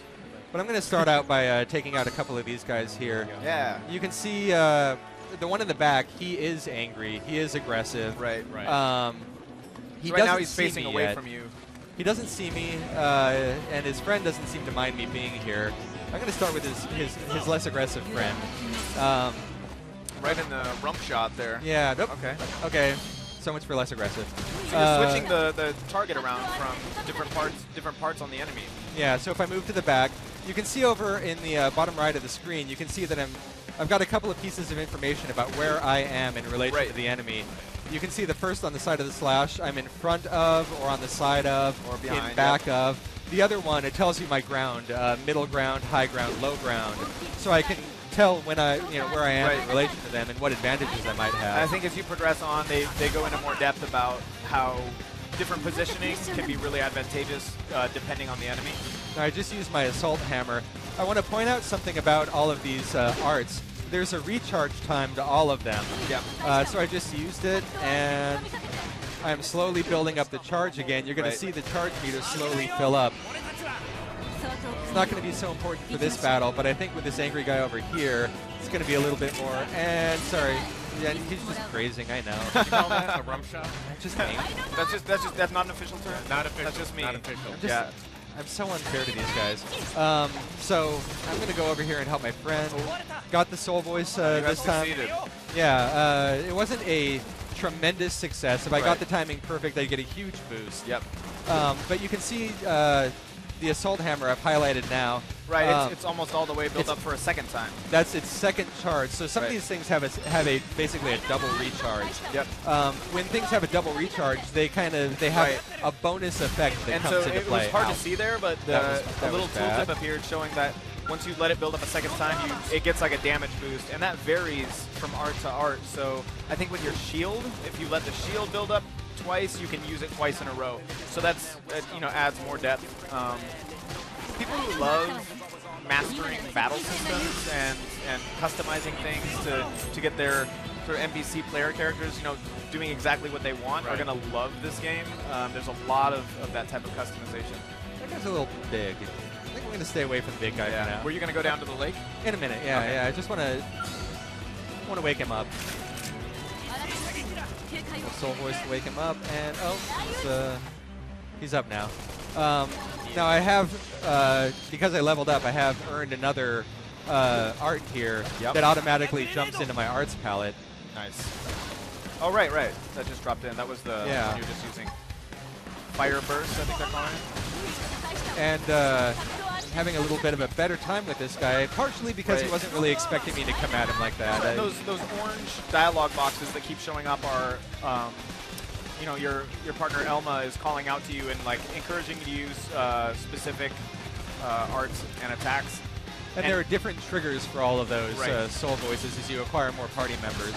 Speaker 7: But I'm going to start out by taking out a couple of these guys here.
Speaker 6: Yeah.
Speaker 7: You can see the one in the back. He is angry. He is aggressive.
Speaker 6: Right.
Speaker 7: He
Speaker 6: Right now
Speaker 7: doesn't
Speaker 6: he's
Speaker 7: see
Speaker 6: facing
Speaker 7: me
Speaker 6: away
Speaker 7: yet.
Speaker 6: from you.
Speaker 7: He doesn't see me, and his friend doesn't seem to mind me being here. I'm going to start with his less aggressive friend.
Speaker 6: Right in the rump shot there.
Speaker 7: Yeah. Nope.
Speaker 6: Okay.
Speaker 7: So much for less aggressive.
Speaker 6: So you're switching the target around from different parts on the enemy.
Speaker 7: Yeah. So if I move to the back, you can see over in the bottom right of the screen, you can see that I've got a couple of pieces of information about where I am in relation to the enemy. You can see the first on the side of the slash, I'm in front of, or on the side of,
Speaker 6: or behind,
Speaker 7: in back of. The other one, it tells you my ground, middle ground, high ground, low ground. So I can tell when where I am in relation to them and what advantages I might have.
Speaker 6: I think as you progress on, they go into more depth about how different positioning can be really advantageous depending on the enemy.
Speaker 7: I just used my assault hammer. I want to point out something about all of these arts. There's a recharge time to all of them.
Speaker 6: Yep.
Speaker 7: So I just used it, and I'm slowly building up the charge again. You're going to see the charge meter slowly fill up. It's not going to be so important for this battle, but I think with this angry guy over here, it's going to be a little bit more. And sorry, yeah, he's just crazing. I know.
Speaker 4: You call that a rump shot?
Speaker 7: Just angry.
Speaker 6: That's not an official term.
Speaker 4: Not official.
Speaker 6: That's just me.
Speaker 4: Not official.
Speaker 7: I'm so unfair to these guys. So I'm going to go over here and help my friend. Got the soul voice this time.
Speaker 6: Succeeded.
Speaker 7: Yeah, it wasn't a tremendous success. If I got the timing perfect, I'd get a huge boost.
Speaker 6: Yep.
Speaker 7: But you can see the assault hammer I've highlighted now.
Speaker 6: Right, it's almost all the way built up for a second time.
Speaker 7: That's its second charge. So some of these things have basically a double recharge.
Speaker 6: Yep.
Speaker 7: When things have a double recharge, they have a bonus effect that comes into play.
Speaker 6: It was hard to see there, but the little
Speaker 7: bad.
Speaker 6: tooltip appeared showing that once you let it build up a second time, it gets like a damage boost, and that varies from art to art. So I think with your shield, if you let the shield build up twice, you can use it twice in a row. So that's adds more depth. People who love mastering battle systems and customizing things to get their sort of NPC player characters, doing exactly what they want are going to love this game. There's a lot of that type of customization.
Speaker 7: That guy's a little big. I think we're going to stay away from the big guy for now.
Speaker 6: Were you going to go down to the lake?
Speaker 7: In a minute, yeah. I just want to wake him up. Soul Voice to wake him up, and he's up now. Now I have, because I leveled up, I have earned another art here that automatically jumps into my arts palette.
Speaker 6: Nice. Oh, right. That just dropped in. That was the one you're just using. Fire Burst, I think they're calling it.
Speaker 7: And I'm having a little bit of a better time with this guy, partially because he wasn't really expecting me to come at him like that.
Speaker 6: Those orange dialogue boxes that keep showing up are, your partner Elma is calling out to you and like encouraging you to use specific arts and attacks.
Speaker 7: And there are different triggers for all of those soul voices as you acquire more party members.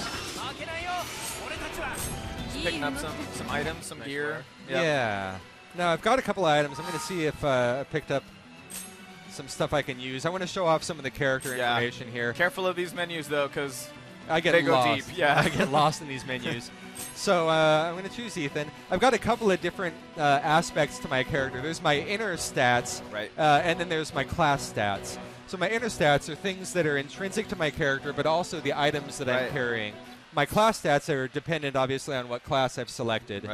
Speaker 6: Just picking up some items, some gear.
Speaker 7: Yep. Yeah. Now I've got a couple items. I'm going to see if I picked up some stuff I can use. I want to show off some of the character information here.
Speaker 6: Careful of these menus though, because
Speaker 7: they go deep. Yeah, I get lost in these menus. So I'm going to choose Ethan. I've got a couple of different aspects to my character. There's my inner stats, and then there's my class stats. So my inner stats are things that are intrinsic to my character, but also the items that I'm carrying. My class stats are dependent, obviously, on what class I've selected.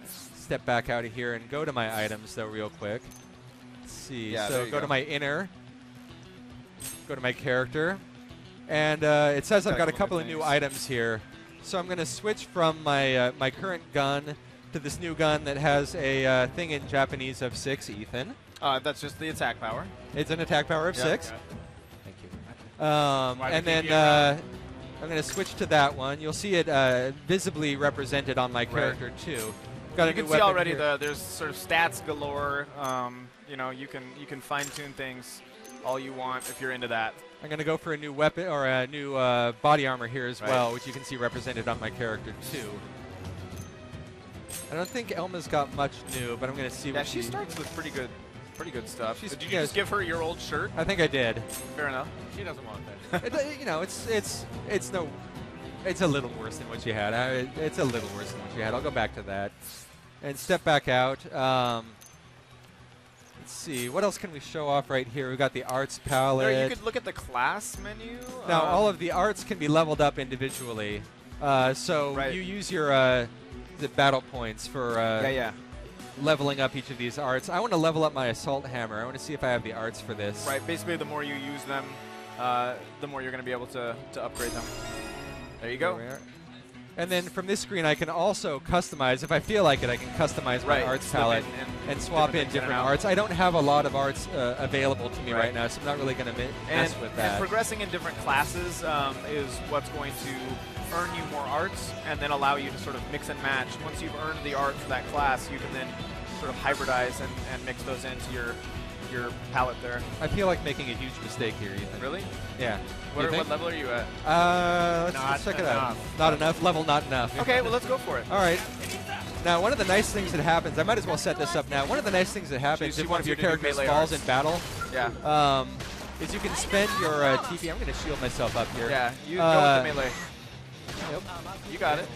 Speaker 7: Step back out of here and go to my items, though, real quick. Let's see. So go to my inner. Go to my character. And it says I've got a couple of new items here. So I'm going to switch from my my current gun to this new gun that has a thing in Japanese of 6, Ethan.
Speaker 6: That's just the attack power.
Speaker 7: It's an attack power of 6. Thank you. And then I'm going to switch to that one. You'll see it visibly represented on my character too. Got
Speaker 6: you can see already there's sort of stats galore. You can fine-tune things all you want if you're into that.
Speaker 7: I'm going to go for a new weapon or a new body armor here as well, which you can see represented on my character too. I don't think Elma's got much new, but I'm going to see what
Speaker 6: she starts with pretty good stuff. Did you just give her your old shirt?
Speaker 7: I think I did.
Speaker 6: Fair enough.
Speaker 4: She doesn't want that.
Speaker 7: It's a little worse than what she had. It's a little worse than what she had. I'll go back to that and step back out. Let's see. What else can we show off right here? We've got the arts palette.
Speaker 6: You could look at the class menu.
Speaker 7: Now, all of the arts can be leveled up individually. So you use your the battle points for leveling up each of these arts. I want to level up my assault hammer. I want to see if I have the arts for this.
Speaker 6: Right. Basically, the more you use them, the more you're going to be able to upgrade them. There you go.
Speaker 7: And then from this screen, I can also customize. If I feel like it, I can customize my arts palette and swap in different arts. I don't have a lot of arts available to me right now, so I'm not really going to mess with that.
Speaker 6: And progressing in different classes is what's going to earn you more arts and then allow you to sort of mix and match. Once you've earned the art for that class, you can then sort of hybridize and mix those into your palette there.
Speaker 7: I feel like making a huge mistake here, Ethan.
Speaker 6: Really?
Speaker 7: Yeah.
Speaker 6: What level are you at?
Speaker 7: Let's check it out. Not enough. Level not enough.
Speaker 6: Okay, well, let's go for it.
Speaker 7: All right. Now, one of the nice things that happens, I might as well set this up now. One of the nice things that happens if one of your characters falls in battle is you can spend your TP. I'm going to shield myself up here.
Speaker 6: Yeah, you go with the melee.
Speaker 7: Yep.
Speaker 6: You got it.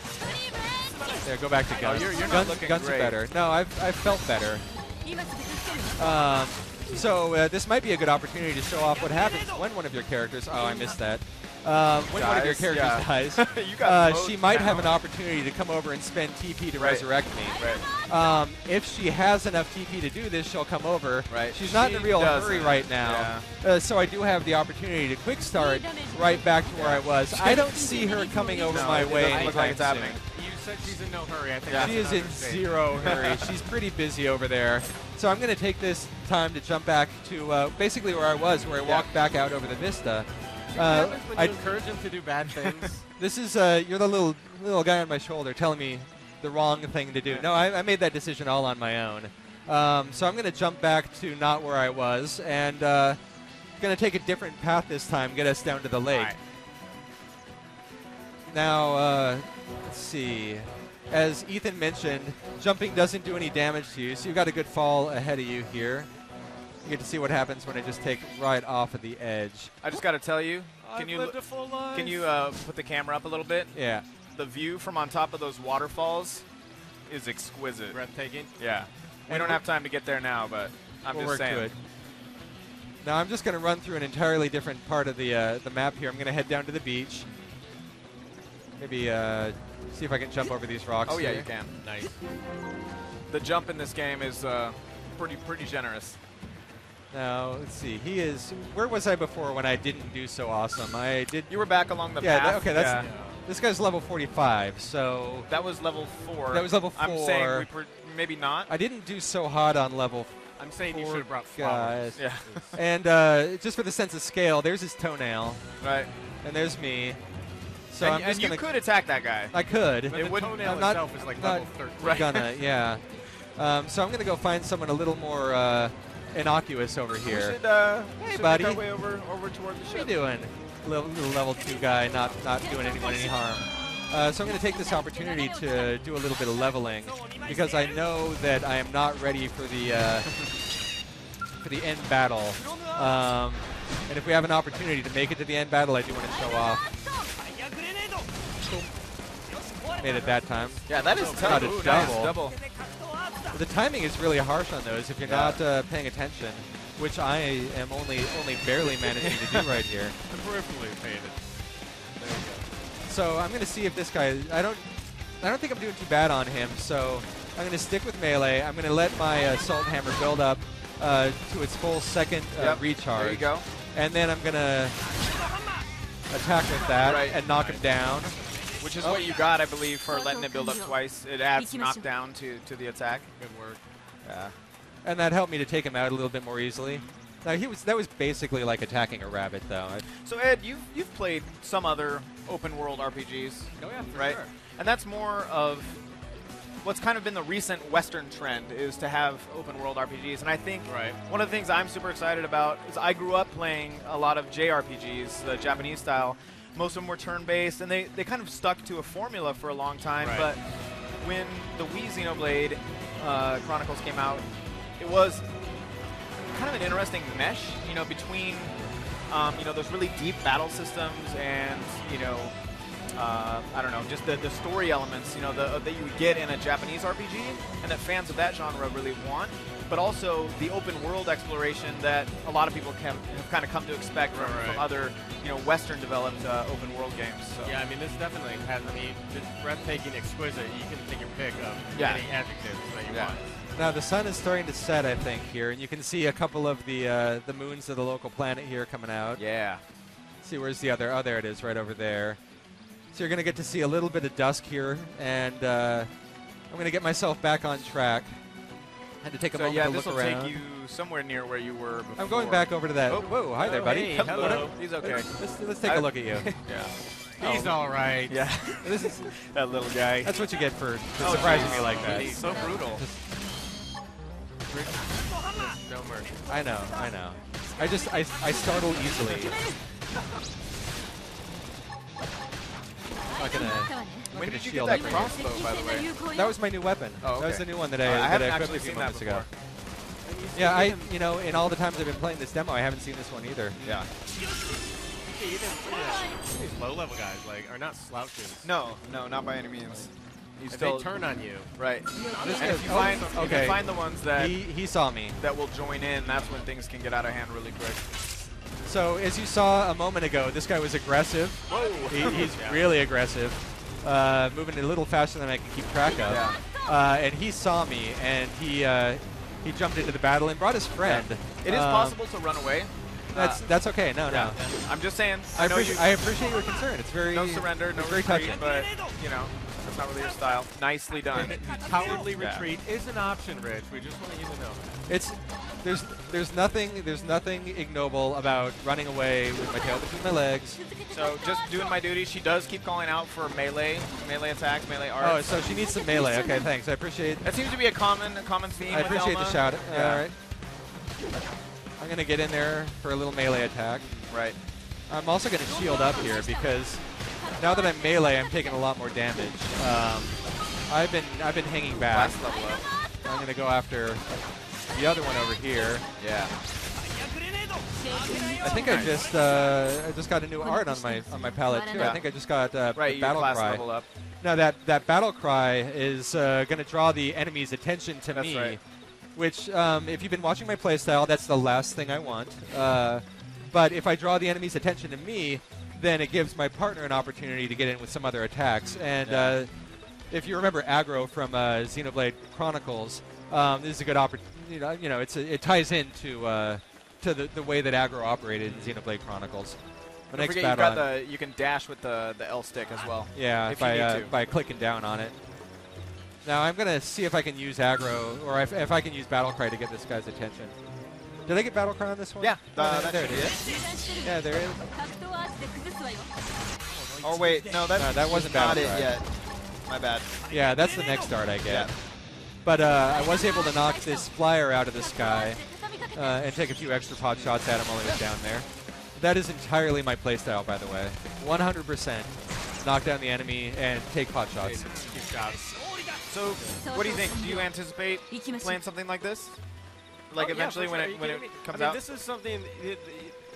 Speaker 7: There, go back to guns.
Speaker 6: You're not looking
Speaker 7: guns
Speaker 6: great.
Speaker 7: are better. No, I've felt better. So this might be a good opportunity to show off what happens when one of your characters. Oh, I missed that. When one of your characters dies, she might have an opportunity to come over and spend TP to resurrect me. If she has enough TP to do this, she'll come over. She's not in a real hurry right now, so I do have the opportunity to quick start right back to where I was. I don't see her coming over my way anytime soon.
Speaker 4: You said she's in no hurry. I think
Speaker 7: she is in zero hurry. She's pretty busy over there. So I'm going to take this time to jump back to basically where I was, where I walked back out over the vista.
Speaker 4: When you encourage him to do bad things.
Speaker 7: This is you're the little guy on my shoulder telling me the wrong thing to do. No, I made that decision all on my own. So I'm going to jump back to not where I was, and going to take a different path this time, get us down to the lake.
Speaker 6: Right.
Speaker 7: Now, let's see. As Ethan mentioned, jumping doesn't do any damage to you, so you've got a good fall ahead of you here. You get to see what happens when I just take right off of the edge.
Speaker 6: I just got to tell you, can you put the camera up a little bit?
Speaker 7: Yeah.
Speaker 6: The view from on top of those waterfalls is exquisite.
Speaker 4: Breathtaking.
Speaker 6: Yeah. We don't have time to get there now, but I'm
Speaker 7: We'll
Speaker 6: just
Speaker 7: work
Speaker 6: saying.
Speaker 7: to it. Now I'm just going to run through an entirely different part of the map here. I'm going to head down to the beach. Maybe see if I can jump over these rocks.
Speaker 6: Oh yeah,
Speaker 7: here.
Speaker 6: you can.
Speaker 4: Nice.
Speaker 6: The jump in this game is pretty generous.
Speaker 7: Now let's see. He is. Where was I before when I didn't do so awesome? I did.
Speaker 6: You were back along the
Speaker 7: Yeah.
Speaker 6: path.
Speaker 7: Okay. That's. This guy's level 45. So
Speaker 6: That was level 4.
Speaker 7: That was level
Speaker 6: I'm saying
Speaker 7: 4.
Speaker 6: maybe not.
Speaker 7: I didn't do so hot on level.
Speaker 4: I'm saying you
Speaker 7: Four
Speaker 4: should have brought
Speaker 7: guys.
Speaker 4: flowers.
Speaker 6: Yeah.
Speaker 7: And just for the sense of scale, there's his toenail,
Speaker 6: Right.
Speaker 7: and there's me. So
Speaker 6: And,
Speaker 7: I'm just
Speaker 6: and you
Speaker 7: gonna.
Speaker 6: could attack that guy.
Speaker 7: I could.
Speaker 4: But the
Speaker 6: wouldn't-
Speaker 4: toenail
Speaker 7: I'm not-
Speaker 4: itself is like
Speaker 7: not-
Speaker 4: level 13.
Speaker 6: Right.
Speaker 7: Gonna, yeah. So I'm gonna go find someone a little more innocuous over
Speaker 6: We
Speaker 7: here.
Speaker 6: should,
Speaker 7: Hey,
Speaker 6: should
Speaker 7: buddy.
Speaker 6: make our way over toward the
Speaker 7: What you
Speaker 6: ship.
Speaker 7: doing? Little level 2 guy, not doing anyone any harm. So I'm going to take this opportunity to do a little bit of leveling because I know that I am not ready for the end battle. And if we have an opportunity to make it to the end battle, I do want to show off. Made it that time.
Speaker 6: Yeah, that is tough.
Speaker 7: Not a
Speaker 6: Ooh,
Speaker 7: double.
Speaker 6: nice double.
Speaker 7: The timing is really harsh on those if you're not paying attention, which I am only barely managing to do right here.
Speaker 4: Peripherally painted. There you go.
Speaker 7: So I'm going to see if this guy. I don't think I'm doing too bad on him. So I'm going to stick with melee. I'm going to let my salt hammer build up to its full second
Speaker 6: Yep.
Speaker 7: recharge.
Speaker 6: There you go.
Speaker 7: And then I'm going to attack with that
Speaker 6: Right.
Speaker 7: and knock him down.
Speaker 6: Which is what you got, I believe, for letting it build up twice. It adds knockdown to the attack.
Speaker 4: Good work.
Speaker 6: Yeah.
Speaker 7: And that helped me to take him out a little bit more easily. Now that was basically like attacking a rabbit, though.
Speaker 6: So Ed, you've played some other open world RPGs,
Speaker 4: Oh yeah, for
Speaker 6: right?
Speaker 4: sure.
Speaker 6: And that's more of what's kind of been the recent Western trend is to have open world RPGs. And I think
Speaker 4: Right.
Speaker 6: one of the things I'm super excited about is I grew up playing a lot of JRPGs, the Japanese style. Most of them were turn-based, and they kind of stuck to a formula for a long time.
Speaker 4: Right.
Speaker 6: But when the Wii Xenoblade Chronicles came out, it was kind of an interesting mesh, between, those really deep battle systems and, I don't know, just the story elements, that you would get in a Japanese RPG, and that fans of that genre really want, but also the open world exploration that a lot of people have kind of come to expect from other, Western developed open world games. So.
Speaker 4: Yeah, I mean, this definitely has, it's breathtaking, exquisite. You can take your pick of
Speaker 6: Yeah.
Speaker 4: any adjectives that you want.
Speaker 7: Now the sun is starting to set, I think, here, and you can see a couple of the moons of the local planet here coming out.
Speaker 6: Yeah.
Speaker 7: See, where's the other? Oh, there it is, right over there. So you're going to get to see a little bit of dusk here, and I'm going to get myself back on track. Had to take a moment to
Speaker 6: this
Speaker 7: look
Speaker 6: will
Speaker 7: around.
Speaker 6: take you somewhere near where you were before.
Speaker 7: I'm going back over to that.
Speaker 6: Oh.
Speaker 7: Whoa, hi there, buddy.
Speaker 4: hey,
Speaker 6: Hello. He's okay.
Speaker 7: Let's take a look at you.
Speaker 6: Yeah.
Speaker 4: He's all right.
Speaker 6: Yeah.
Speaker 7: This is
Speaker 6: That little guy.
Speaker 7: that's what you get for surprising me like that.
Speaker 6: He's so brutal.
Speaker 4: No mercy.
Speaker 7: I know. I startle easily. I'm not gonna.
Speaker 6: When did you get
Speaker 7: shield
Speaker 6: that
Speaker 7: up right
Speaker 6: crossbow, by the way?
Speaker 7: here. That was my new weapon.
Speaker 6: Oh,
Speaker 7: That was
Speaker 6: okay.
Speaker 7: the new one that
Speaker 6: I
Speaker 7: I
Speaker 6: haven't
Speaker 7: equipped
Speaker 6: actually
Speaker 7: a few
Speaker 6: seen that
Speaker 7: moments ago.
Speaker 6: before.
Speaker 7: Yeah, in all the times I've been playing this demo, I haven't seen this one either.
Speaker 6: Yeah.
Speaker 4: These low-level guys, are not slouches.
Speaker 6: No, not by any means. He's
Speaker 4: If
Speaker 6: still
Speaker 4: they turn on you.
Speaker 6: right.
Speaker 7: This
Speaker 6: And
Speaker 7: guy-
Speaker 6: if you find the ones that
Speaker 7: He saw me.
Speaker 6: that will join in, that's when things can get out of hand really quick.
Speaker 7: So as you saw a moment ago, this guy was aggressive.
Speaker 6: Whoa.
Speaker 7: He's really aggressive, moving a little faster than I can keep track of.
Speaker 6: Yeah.
Speaker 7: And he saw me, and he jumped into the battle and brought his friend.
Speaker 6: It is possible to run away.
Speaker 7: That's okay. No.
Speaker 6: I'm just saying.
Speaker 7: I
Speaker 6: know
Speaker 7: appreciate your concern. It's very
Speaker 6: no surrender, no
Speaker 7: it's very
Speaker 6: retreat,
Speaker 7: touching.
Speaker 6: but That's not really your style. Nicely done.
Speaker 4: Cowardly retreat is an option, Rich. We just want you to know.
Speaker 7: It's there's nothing ignoble about running away with my tail between my legs.
Speaker 6: So just doing my duty. She does keep calling out for melee attacks, melee
Speaker 7: Oh,
Speaker 6: arts.
Speaker 7: so she needs some melee. Okay, thanks. I appreciate.
Speaker 6: That seems to be a common theme.
Speaker 7: I
Speaker 6: with
Speaker 7: appreciate the
Speaker 6: Elma.
Speaker 7: shout.
Speaker 6: Yeah.
Speaker 7: All right. I'm gonna get in there for a little melee attack.
Speaker 6: Right.
Speaker 7: I'm also gonna shield up here because now that I'm melee, I'm taking a lot more damage. I've been hanging back.
Speaker 6: Last level up.
Speaker 7: I'm gonna go after the other one over here.
Speaker 6: Yeah.
Speaker 7: I think I just got a new art on my palette too.
Speaker 6: Yeah.
Speaker 7: I think I just got
Speaker 6: Right.
Speaker 7: the
Speaker 6: You
Speaker 7: battle
Speaker 6: class
Speaker 7: cry.
Speaker 6: level up.
Speaker 7: Now that battle cry is going to draw the enemy's attention to
Speaker 6: That's
Speaker 7: me,
Speaker 6: right.
Speaker 7: which if you've been watching my playstyle, that's the last thing I want. But if I draw the enemy's attention to me, then it gives my partner an opportunity to get in with some other attacks. And if you remember aggro from Xenoblade Chronicles, this is a good opportunity. You know, it ties into to the way that aggro operated in Xenoblade Chronicles. The
Speaker 6: Don't
Speaker 7: next
Speaker 6: forget
Speaker 7: battle,
Speaker 6: you can dash with the L stick as well.
Speaker 7: yeah,
Speaker 6: if you need to.
Speaker 7: by clicking down on it. Now I'm gonna see if I can use aggro, or if I can use battle cry to get this guy's attention. Did I get battle cry on this one?
Speaker 6: Yeah,
Speaker 7: there it is. Yeah, there it is.
Speaker 6: Oh wait, no,
Speaker 7: that wasn't
Speaker 6: not
Speaker 7: battle
Speaker 6: it
Speaker 7: cry.
Speaker 6: yet. My bad.
Speaker 7: Yeah, that's the next start I get.
Speaker 6: Yeah.
Speaker 7: But I was able to knock this flyer out of the sky and take a few extra pot shots at him while he was down there. That is entirely my playstyle, by the way. 100%. Knock down the enemy and take pot shots.
Speaker 6: So, what do you think? Do you anticipate playing something like this? Like eventually when it comes out?
Speaker 4: This is something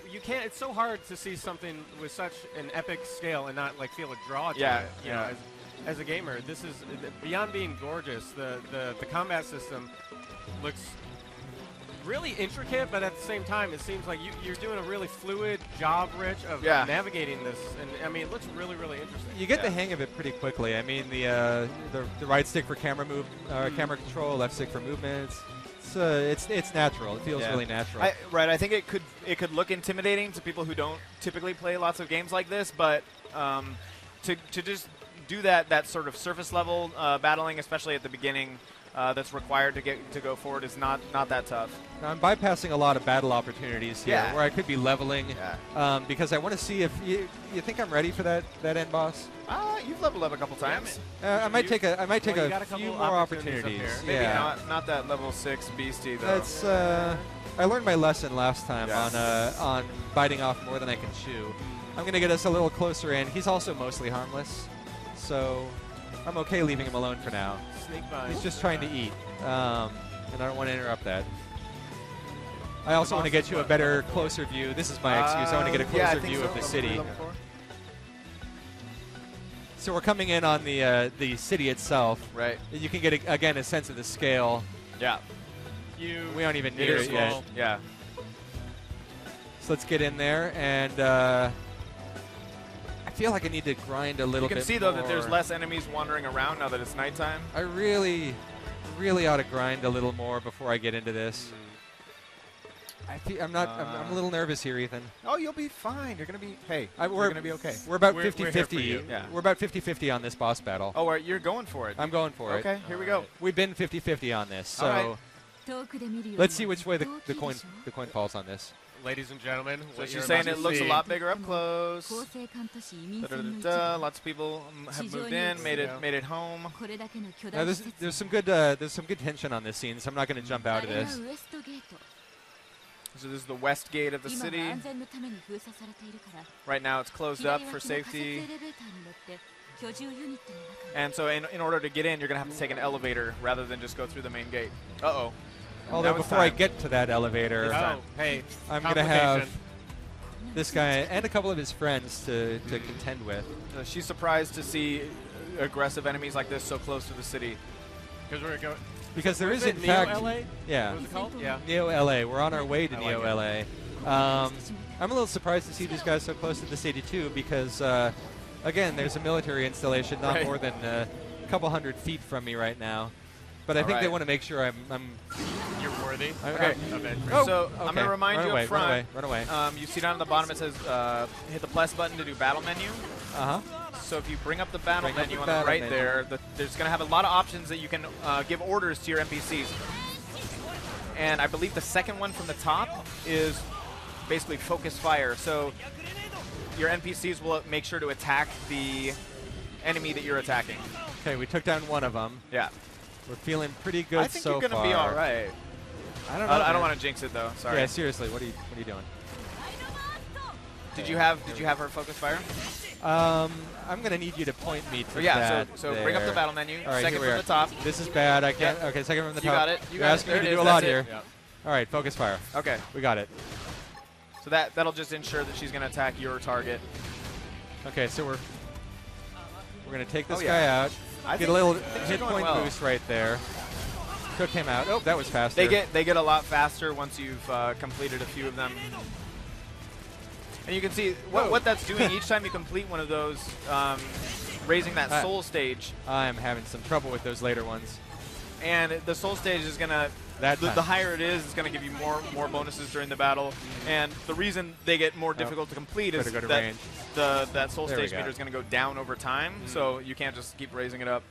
Speaker 4: you can't. It's so hard to see something with such an epic scale and not like feel a draw to
Speaker 6: Yeah,
Speaker 4: it. You know, as a gamer, this is beyond being gorgeous. The combat system looks really intricate, but at the same time, it seems like you're doing a really fluid job, Rich, of navigating this. And I mean, it looks really, really interesting.
Speaker 7: You get the hang of it pretty quickly. I mean, the right stick for camera camera control, left stick for movements. It's natural. It feels really natural.
Speaker 6: Right. I think it could look intimidating to people who don't typically play lots of games like this, but to just do that sort of surface level battling, especially at the beginning, that's required to go forward is not that tough.
Speaker 7: Now, I'm bypassing a lot of battle opportunities here where I could be leveling because I want to see if you think I'm ready for that end boss.
Speaker 6: You've leveled up a couple times.
Speaker 7: I might take a
Speaker 4: a
Speaker 7: few
Speaker 4: couple
Speaker 7: more
Speaker 4: opportunities
Speaker 7: opportunities.
Speaker 4: up
Speaker 6: Maybe
Speaker 7: Yeah.
Speaker 6: not that level 6 beastie though.
Speaker 7: That's I learned my lesson last time on biting off more than I can chew. I'm gonna get us a little closer in. He's also mostly harmless, so I'm okay leaving him alone for now.
Speaker 4: Sneak by.
Speaker 7: He's just trying to eat, and I don't want to interrupt that. I also want to get you a better, closer view. This is my excuse. I want to get a closer view of the city. So we're coming in on the city itself.
Speaker 6: Right.
Speaker 7: You can get again a sense of the scale.
Speaker 6: Yeah.
Speaker 7: We aren't even near it yet.
Speaker 6: Yeah.
Speaker 7: So let's get in there, and I feel like I need to grind a little bit
Speaker 6: You can see though that
Speaker 7: more.
Speaker 6: there's less enemies wandering around now that it's nighttime.
Speaker 7: I really ought to grind a little more before I get into this. I'm a little nervous here, Ethan.
Speaker 6: Oh, you'll be fine. You're gonna be. Hey,
Speaker 7: we're
Speaker 6: we're gonna be okay.
Speaker 7: We're about
Speaker 4: We're here for
Speaker 7: 50-50.
Speaker 4: you.
Speaker 6: Yeah.
Speaker 7: We're about 50-50 on this boss battle.
Speaker 6: Oh, you're going for it.
Speaker 7: I'm going for it.
Speaker 6: Okay, here we go.
Speaker 7: We've been 50-50 on this, so
Speaker 6: All
Speaker 7: let's see which way the coin falls on this.
Speaker 4: Ladies and gentlemen,
Speaker 6: So
Speaker 4: what
Speaker 6: she's
Speaker 4: you're
Speaker 6: saying
Speaker 4: about
Speaker 6: it
Speaker 4: to
Speaker 6: looks a
Speaker 4: see-
Speaker 6: lot bigger up close. Lots of people have moved in, made it home.
Speaker 7: Now there's some good tension on this scene, so I'm not going to jump out of this.
Speaker 6: So this is the west gate of the city. Right now it's closed up for safety. And so in order to get in, you're going to have to take an elevator rather than just go through the main gate. Uh-oh.
Speaker 7: Although
Speaker 6: Now it's
Speaker 7: before I
Speaker 6: time.
Speaker 7: get to that elevator,
Speaker 4: Oh, hey,
Speaker 7: I'm going to have this guy and a couple of his friends to contend with.
Speaker 6: She's surprised to see aggressive enemies like this so close to the city.
Speaker 4: because we're going.
Speaker 7: Because there is,
Speaker 4: it
Speaker 7: in
Speaker 4: Neo
Speaker 7: fact,
Speaker 4: LA?
Speaker 7: yeah,
Speaker 4: What was it called? Yeah.
Speaker 7: Neo LA. We're on our way to
Speaker 4: I
Speaker 7: Neo
Speaker 4: like
Speaker 7: LA. I'm a little surprised to see these guys so close to the city too, because again, there's a military installation not
Speaker 6: Right.
Speaker 7: more than a couple hundred feet from me right now. But I think they
Speaker 6: right.
Speaker 7: want to make sure I'm
Speaker 4: You're worthy.
Speaker 6: Okay.
Speaker 4: Of entry.
Speaker 7: Oh,
Speaker 6: So I'm
Speaker 7: okay.
Speaker 6: going to remind
Speaker 7: Run
Speaker 6: you
Speaker 7: away,
Speaker 6: up front.
Speaker 7: Run away.
Speaker 6: You see down at the bottom it says hit the plus button to do battle menu.
Speaker 7: Uh-huh.
Speaker 6: So if you bring up the battle
Speaker 7: Bring up
Speaker 6: menu
Speaker 7: the
Speaker 6: on the
Speaker 7: battle
Speaker 6: right
Speaker 7: menu.
Speaker 6: there, there's going to have a lot of options that you can give orders to your NPCs. And I believe the second one from the top is basically focus fire. So your NPCs will make sure to attack the enemy that you're attacking.
Speaker 7: Okay, we took down one of them.
Speaker 6: Yeah.
Speaker 7: We're feeling pretty good
Speaker 6: I think
Speaker 7: so
Speaker 6: you're going to
Speaker 7: far.
Speaker 6: be all right.
Speaker 7: I don't know.
Speaker 6: I don't
Speaker 7: man.
Speaker 6: want to jinx it though. Sorry.
Speaker 7: Yeah, seriously, what are you doing?
Speaker 6: Did you have her focus fire?
Speaker 7: I'm gonna need you to point me to
Speaker 6: Yeah.
Speaker 7: that.
Speaker 6: So bring up the
Speaker 7: there.
Speaker 6: battle menu.
Speaker 7: All right,
Speaker 6: Second
Speaker 7: here we
Speaker 6: from
Speaker 7: are.
Speaker 6: the top.
Speaker 7: This is bad. I can't.
Speaker 6: Yeah.
Speaker 7: Okay, second from the
Speaker 6: You
Speaker 7: top.
Speaker 6: got it. You
Speaker 7: You're
Speaker 6: got it.
Speaker 7: asking
Speaker 6: There
Speaker 7: me
Speaker 6: it
Speaker 7: to do
Speaker 6: is.
Speaker 7: a lot
Speaker 6: That's it.
Speaker 7: here.
Speaker 4: Yeah.
Speaker 7: All right, focus fire.
Speaker 6: Okay.
Speaker 7: We got it.
Speaker 6: So that'll just ensure that she's going to attack your target.
Speaker 7: Okay, so we're gonna take this
Speaker 6: Oh,
Speaker 7: guy
Speaker 6: yeah.
Speaker 7: out.
Speaker 6: I
Speaker 7: Get a little
Speaker 6: things are
Speaker 7: hit
Speaker 6: going
Speaker 7: point
Speaker 6: well.
Speaker 7: boost right there. Took him out. Oh, that was faster.
Speaker 6: They get a lot faster once you've completed a few of them. And you can see what that's doing each time you complete one of those, raising that soul stage.
Speaker 7: I'm having some trouble with those later ones.
Speaker 6: And the soul stage is gonna the higher it is, it's gonna give you more bonuses during the battle. And the reason they get more difficult to complete is
Speaker 7: Better go to
Speaker 6: that
Speaker 7: range.
Speaker 6: that soul
Speaker 7: There we
Speaker 6: stage
Speaker 7: go.
Speaker 6: meter is gonna go down over time. So you can't just keep raising it up.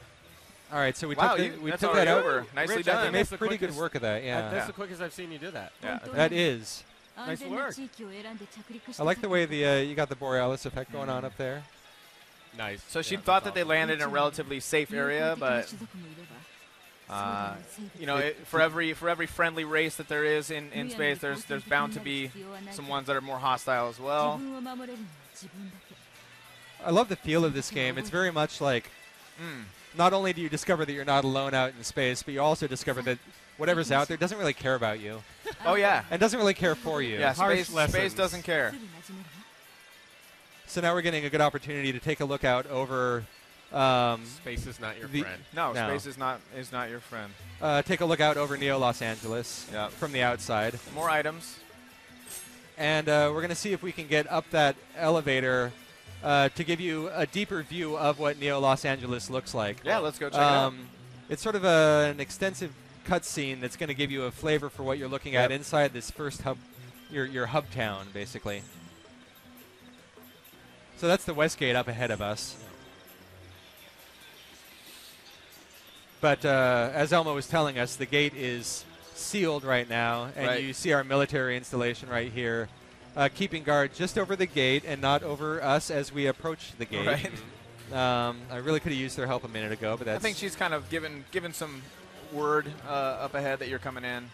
Speaker 7: All right, so we
Speaker 6: Wow,
Speaker 7: took
Speaker 6: that's
Speaker 7: that
Speaker 6: already
Speaker 7: out.
Speaker 6: over. Nicely
Speaker 4: Rich, I
Speaker 6: done.
Speaker 4: think
Speaker 7: Made
Speaker 4: that's the
Speaker 7: pretty good
Speaker 4: quickest-
Speaker 7: work of that. Yeah.
Speaker 4: That's the quickest I've seen you do that.
Speaker 6: Yeah.
Speaker 7: That is.
Speaker 4: Nice work.
Speaker 7: I like the way you got the Borealis effect going on up there.
Speaker 4: Nice.
Speaker 6: So she
Speaker 4: Yeah,
Speaker 6: thought
Speaker 4: that's
Speaker 6: that they landed in a relatively safe area, but for every friendly race that there is in space, there's bound to be some ones that are more hostile as well.
Speaker 7: I love the feel of this game. It's very much like not only do you discover that you're not alone out in space, but you also discover that whatever's out there doesn't really care about you
Speaker 6: Oh yeah,
Speaker 7: and doesn't really care for you.
Speaker 6: yeah.
Speaker 4: Harsh
Speaker 6: Space
Speaker 4: lessons.
Speaker 6: doesn't care.
Speaker 7: So now we're getting a good opportunity to take a look out over,
Speaker 4: Space is not your
Speaker 7: the-
Speaker 4: friend.
Speaker 6: No,
Speaker 7: No.
Speaker 6: space is not your friend.
Speaker 7: take a look out over Neo Los Angeles
Speaker 6: Yeah.
Speaker 7: from the outside,
Speaker 6: More items.
Speaker 7: and we're going to see if we can get up that elevator to give you a deeper view of what Neo Los Angeles looks like.
Speaker 6: Yeah, let's go check it out.
Speaker 7: It's sort of an extensive cutscene that's going to give you a flavor for what you're looking at inside this first hub, your hub town, basically. So that's the West Gate up ahead of us. But as Elmo was telling us, the gate is sealed right now, and
Speaker 6: Right.
Speaker 7: you see our military installation right here, keeping guard just over the gate and not over us as we approach the gate.
Speaker 6: Right.
Speaker 7: I really could have used their help a minute ago, but
Speaker 6: I
Speaker 7: that's
Speaker 6: think she's kind of given some word up ahead that you're coming in,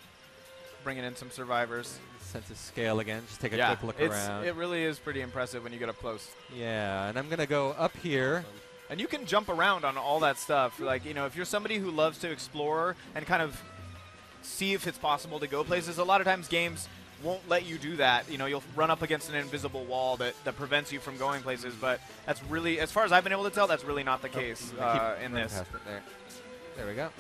Speaker 6: bringing in some survivors.
Speaker 7: sense of scale again. Just take a
Speaker 6: Yeah,
Speaker 7: quick look around.
Speaker 6: it really is pretty impressive when you get up close.
Speaker 7: Yeah, and I'm going to go up here.
Speaker 6: And you can jump around on all that stuff. Like, if you're somebody who loves to explore and kind of see if it's possible to go places, a lot of times games won't let you do that. You'll run up against an invisible wall that prevents you from going places, but that's really, as far as I've been able to tell, that's really not the case in
Speaker 7: Running
Speaker 6: this.
Speaker 7: past it there. There we go.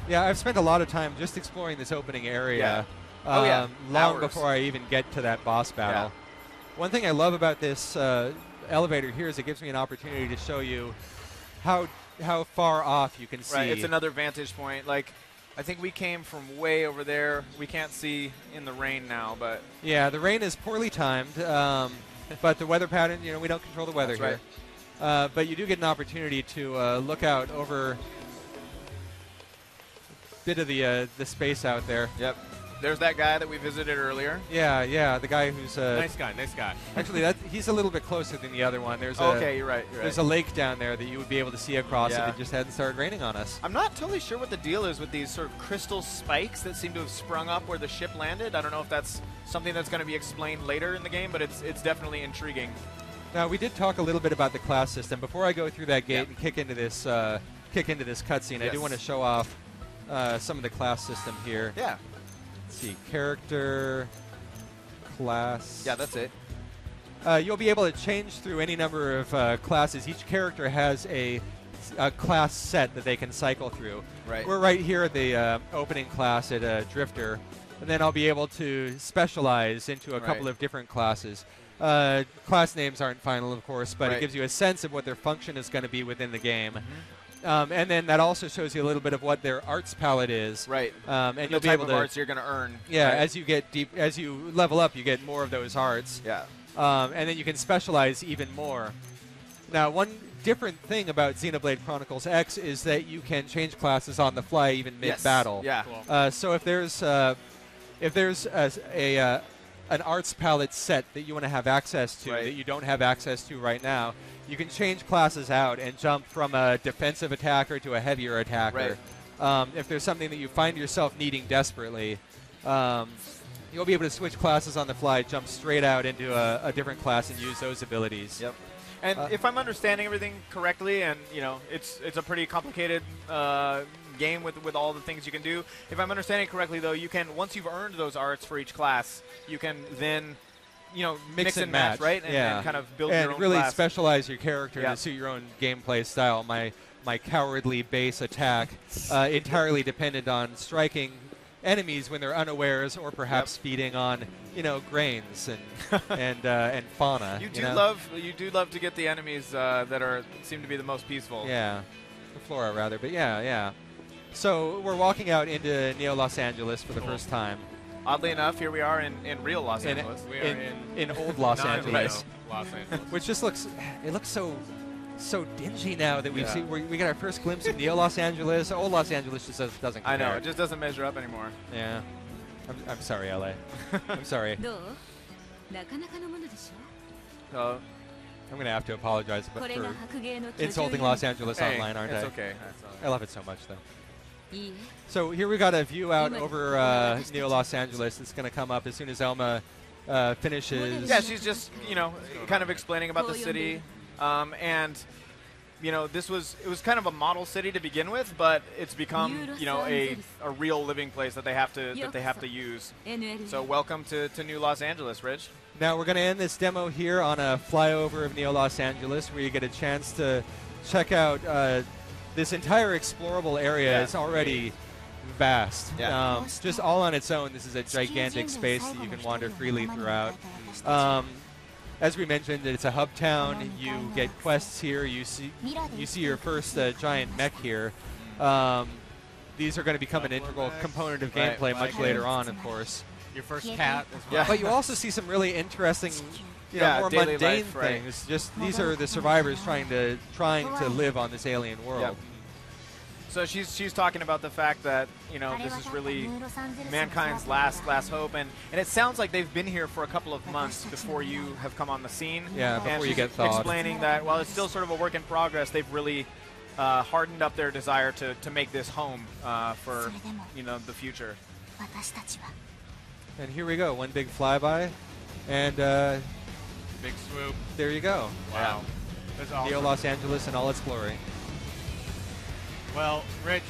Speaker 7: Yeah, I've spent a lot of time just exploring this opening area.
Speaker 6: Oh, yeah.
Speaker 7: Long
Speaker 6: Hours.
Speaker 7: before I even get to that boss battle.
Speaker 6: Yeah.
Speaker 7: One thing I love about this elevator here is it gives me an opportunity to show you how far off you can see.
Speaker 6: Right, it's another vantage point. Like, I think we came from way over there. We can't see in the rain now, but
Speaker 7: Yeah, the rain is poorly timed, but the weather pattern, we don't control the weather
Speaker 6: That's
Speaker 7: here. But you do get an opportunity to look out over a bit of the space out there.
Speaker 6: yep. There's that guy that we visited earlier.
Speaker 7: Yeah, the guy who's
Speaker 4: Nice guy.
Speaker 7: actually he's a little bit closer than the other one. There's
Speaker 6: Okay, you're right.
Speaker 7: there's a lake down there that you would be able to see across
Speaker 6: Yeah.
Speaker 7: if it just hadn't started raining on us.
Speaker 6: I'm not totally sure what the deal is with these sort of crystal spikes that seem to have sprung up where the ship landed. I don't know if that's something that's going to be explained later in the game, but it's definitely intriguing.
Speaker 7: Now we did talk a little bit about the class system before I go through that gate
Speaker 6: Yeah.
Speaker 7: and kick into this cutscene. I do
Speaker 6: Yes.
Speaker 7: want to show off some of the class system here.
Speaker 6: Yeah.
Speaker 7: Let's see, character, class.
Speaker 6: Yeah, that's it.
Speaker 7: You'll be able to change through any number of classes. Each character has a class set that they can cycle through.
Speaker 6: Right.
Speaker 7: We're right here at the opening class at Drifter, and then I'll be able to specialize into a couple
Speaker 6: Right.
Speaker 7: of different classes. Class names aren't final, of course, but it
Speaker 6: Right.
Speaker 7: gives you a sense of what their function is going to be within the game.
Speaker 6: Mm-hmm.
Speaker 7: And then that also shows you a little bit of what their arts palette is.
Speaker 6: Right.
Speaker 7: And
Speaker 6: And
Speaker 7: you'll
Speaker 6: the
Speaker 7: be
Speaker 6: type
Speaker 7: able
Speaker 6: of
Speaker 7: to
Speaker 6: arts you're going to earn.
Speaker 7: yeah,
Speaker 6: right?
Speaker 7: as you get deep, as you level up, you get more of those arts.
Speaker 6: Yeah.
Speaker 7: And then you can specialize even more. Now, one different thing about Xenoblade Chronicles X is that you can change classes on the fly even mid-battle.
Speaker 6: Yeah.
Speaker 4: Cool.
Speaker 7: So if there's an arts palette set that you want to have access to
Speaker 6: Right.
Speaker 7: that you don't have access to right now, you can change classes out and jump from a defensive attacker to a heavier attacker. If there's something that you find yourself needing desperately, you'll be able to switch classes on the fly, jump straight out into a different class and use those abilities.
Speaker 6: Yep. And if I'm understanding everything correctly, and it's a pretty complicated game with all the things you can do. If I'm understanding correctly, though, you can, once you've earned those arts for each class, you can then mix and match, right? And kind of build your own
Speaker 7: and really
Speaker 6: class.
Speaker 7: specialize your character
Speaker 6: Yeah.
Speaker 7: to suit your own gameplay style. My cowardly base attack entirely dependent on striking enemies when they're unawares, or perhaps feeding on grains and fauna.
Speaker 6: You do love to get the enemies that seem to be the most peaceful.
Speaker 7: Yeah, the flora rather, but yeah. So we're walking out into Neo Los Angeles for the first time.
Speaker 6: Oddly enough, here we are in real Los
Speaker 7: In-
Speaker 6: Angeles.
Speaker 4: We are
Speaker 7: in old Los
Speaker 4: non-Reno
Speaker 7: Angeles,
Speaker 4: Los Angeles.
Speaker 7: which just looks so dingy now that
Speaker 6: Yeah.
Speaker 7: we got our first glimpse of Neo Los Angeles. Old Los Angeles just doesn't compare.
Speaker 6: I know, it just doesn't measure up anymore.
Speaker 7: Yeah. I'm sorry, LA. I'm sorry.
Speaker 8: どうなかなかのものでし
Speaker 6: So,
Speaker 7: I'm going to have to apologize
Speaker 8: ょこれ
Speaker 7: for
Speaker 8: が白芸の居住
Speaker 7: insulting
Speaker 8: や
Speaker 7: Los Angeles
Speaker 6: hey,
Speaker 7: online, aren't
Speaker 6: it's
Speaker 7: I?
Speaker 6: okay. That's all right.
Speaker 7: I love it so much, though.
Speaker 8: いいえ
Speaker 7: So here we got a view out over Neo Los Angeles. It's going to come up as soon as Elma finishes.
Speaker 6: Yeah, she's just, kind of explaining about the city. And, it was kind of a model city to begin with, but it's become, a real living place that they have to use.
Speaker 8: NL
Speaker 6: So welcome to New Los Angeles, Rich.
Speaker 7: Now we're going to end this demo here on a flyover of Neo Los Angeles, where you get a chance to check out this entire explorable area.
Speaker 6: Yeah.
Speaker 7: It's already vast.
Speaker 6: Yeah.
Speaker 7: Just all on its own, this is a gigantic space that you can wander freely throughout. As we mentioned, it's a hub town. You get quests here. You see your first giant mech here. These are going to become an integral component of
Speaker 6: Right.
Speaker 7: gameplay much later on, of course.
Speaker 4: Your first cat as well.
Speaker 6: Yeah.
Speaker 7: But you also see some really interesting,
Speaker 6: Yeah,
Speaker 7: more
Speaker 6: daily
Speaker 7: mundane
Speaker 6: life, right.
Speaker 7: things. Just these are the survivors trying to live on this alien world.
Speaker 6: Yep. So she's talking about the fact that this is really mankind's last hope, and it sounds like they've been here for a couple of months before you have come on the scene.
Speaker 7: Yeah,
Speaker 6: and
Speaker 7: before you
Speaker 6: she's
Speaker 7: get thawed.
Speaker 6: explaining that while it's still sort of a work in progress, they've really hardened up their desire to make this home for the future.
Speaker 8: 私たちは
Speaker 7: And here we go, one big flyby, and
Speaker 4: Big swoop.
Speaker 7: there you go.
Speaker 4: Wow. That's awesome.
Speaker 7: Neo Los Angeles in all its glory.
Speaker 4: Well, Rich,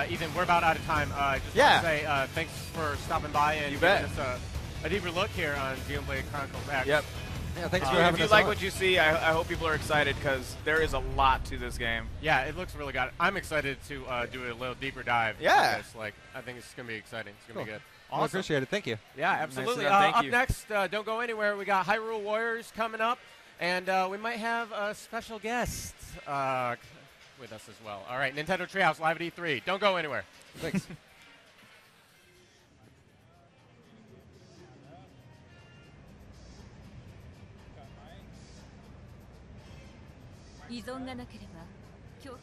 Speaker 4: Ethan, we're about out of time. Just
Speaker 6: Yeah.
Speaker 4: want to say thanks for stopping by and
Speaker 6: You
Speaker 4: giving
Speaker 6: bet.
Speaker 4: us a deeper look here on Xenoblade Chronicles X.
Speaker 6: Yep.
Speaker 7: Yeah, thanks for
Speaker 6: If
Speaker 7: having
Speaker 6: you
Speaker 7: us
Speaker 6: like
Speaker 7: on.
Speaker 6: what you see, I hope people are excited because there is a lot to this game.
Speaker 4: Yeah, it looks really good. I'm excited to do a little deeper dive.
Speaker 6: Yeah.
Speaker 4: on this. I think it's going to be exciting. It's going to be
Speaker 7: Cool.
Speaker 4: good.
Speaker 7: Well, I appreciate it. Thank you.
Speaker 4: Yeah, absolutely.
Speaker 6: Nicely done. Thank
Speaker 4: Up
Speaker 6: you.
Speaker 4: next, don't go anywhere. We got Hyrule Warriors coming up, and we might have a special guest with us as well. All right, Nintendo Treehouse live at E3. Don't go anywhere.
Speaker 7: Thanks.
Speaker 8: 依存がなければ今日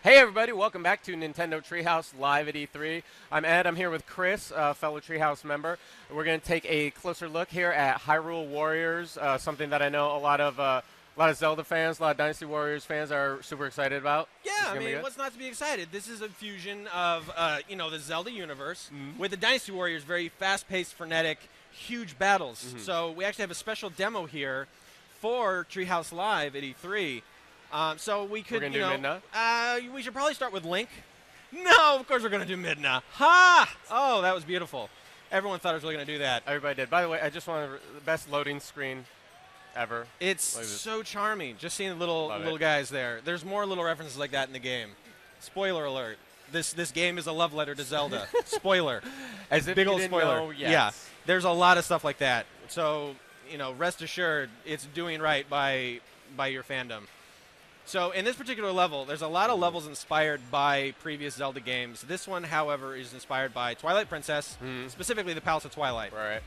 Speaker 1: Hey everybody, welcome back to Nintendo Treehouse Live at E3. I'm Ed, I'm here with Chris, a fellow Treehouse member. We're going to take a closer look here at Hyrule Warriors, something that I know a lot of Zelda fans, a lot of Dynasty Warriors fans are super excited about.
Speaker 9: Yeah, I mean, what's not to be excited? This is a fusion of, the Zelda universe with the Dynasty Warriors, very fast-paced, frenetic, huge battles. So we actually have a special demo here for Treehouse Live at E3. So we could,
Speaker 1: we're gonna do Midna?
Speaker 9: We should probably start with Link. No, of course we're going to do Midna. Ha! Oh, that was beautiful. Everyone thought I was really going to do that.
Speaker 1: Everybody did. By the way, I just wanted the best loading screen ever.
Speaker 9: It's so charming, just seeing the little guys there. There's more little references like that in the game. Spoiler alert. This game is a love letter to Zelda. Spoiler.
Speaker 1: As if
Speaker 9: big
Speaker 1: you
Speaker 9: old
Speaker 1: didn't
Speaker 9: spoiler.
Speaker 1: know, yes.
Speaker 9: Yeah. There's a lot of stuff like that. So, rest assured, it's doing right by your fandom. So in this particular level, there's a lot of levels inspired by previous Zelda games. This one, however, is inspired by Twilight Princess, specifically the Palace of Twilight.
Speaker 1: Right.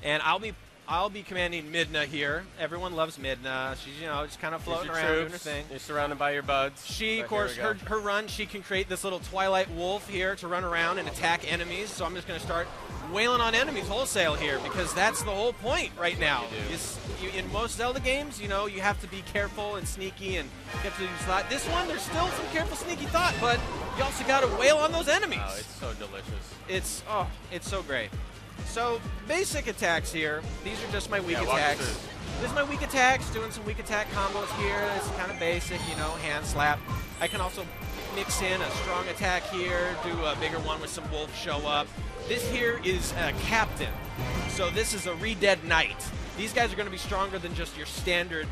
Speaker 9: And I'll be commanding Midna here. Everyone loves Midna. She's just kind of floating around doing her thing.
Speaker 1: You're surrounded by your buds.
Speaker 9: She, of course, her run, she can create this little Twilight wolf here to run around and attack enemies. So I'm just going to start wailing on enemies wholesale here because that's the whole point right now. In most Zelda games, you have to be careful and sneaky and you have to use thought. This one, there's still some careful, sneaky thought, but you also got to wail on those enemies.
Speaker 1: Oh, it's so delicious.
Speaker 9: It's so great. So basic attacks here. These are just my weak attacks. This is my weak attacks, doing some weak attack combos here. It's kind of basic, hand slap. I can also mix in a strong attack here, do a bigger one with some wolves show up. This here is a captain. So this is a Re-Dead Knight. These guys are going to be stronger than just your standard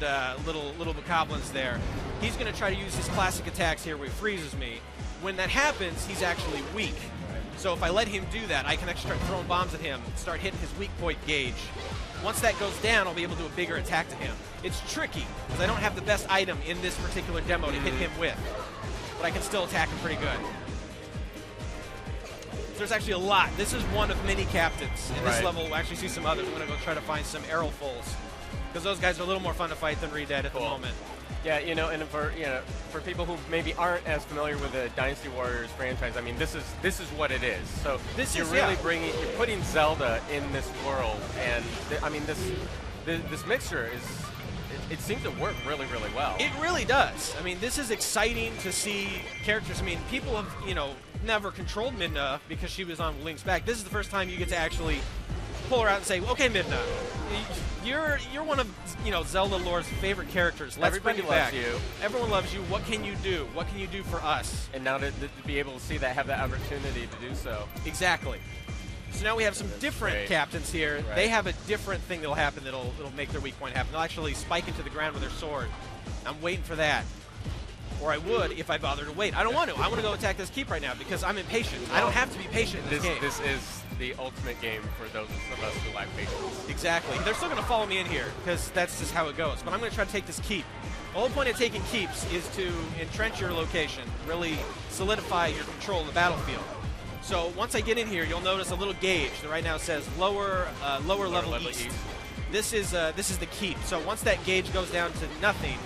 Speaker 9: little bokoblins there. He's going to try to use his classic attacks here where he freezes me. When that happens, he's actually weak. So if I let him do that, I can actually start throwing bombs at him, start hitting his weak point gauge. Once that goes down, I'll be able to do a bigger attack to him. It's tricky, because I don't have the best item in this particular demo to hit him with. But I can still attack him pretty good. There's actually a lot. This is one of many captains. In this level, we'll actually see some others. I'm going to go try to find some Arrowfuls, because those guys are a little more fun to fight than Re-Dead at the moment.
Speaker 1: Yeah, and for people who maybe aren't as familiar with the Dynasty Warriors franchise, I mean, this is what it is. So you're putting Zelda in this world, and this mixture it seems to work really, really well.
Speaker 9: It really does. I mean, this is exciting to see characters. I mean, people have never controlled Midna because she was on Link's back. This is the first time you get to actually pull her out and say, okay, Midna, you're one of Zelda lore's favorite characters. Let's bring you back. Everyone loves you. What can you do? What can you do for us?
Speaker 1: And now to be able to see that, have that opportunity to do so.
Speaker 9: Exactly. So now we have some different captains here.
Speaker 1: Right.
Speaker 9: They have a different thing that'll happen that'll make their weak point happen. They'll actually spike into the ground with their sword. I'm waiting for that. Or I would if I bothered to wait. I don't want to. I want to go attack this keep right now because I'm impatient. I don't have to be patient in this game.
Speaker 1: This is the ultimate game for those of us who lack patience.
Speaker 9: Exactly. They're still going to follow me in here because that's just how it goes. But I'm going to try to take this keep. The whole point of taking keeps is to entrench your location, really solidify your control of the battlefield. So once I get in here, you'll notice a little gauge that right now says lower level east. This is the keep. So once that gauge goes down to nothing,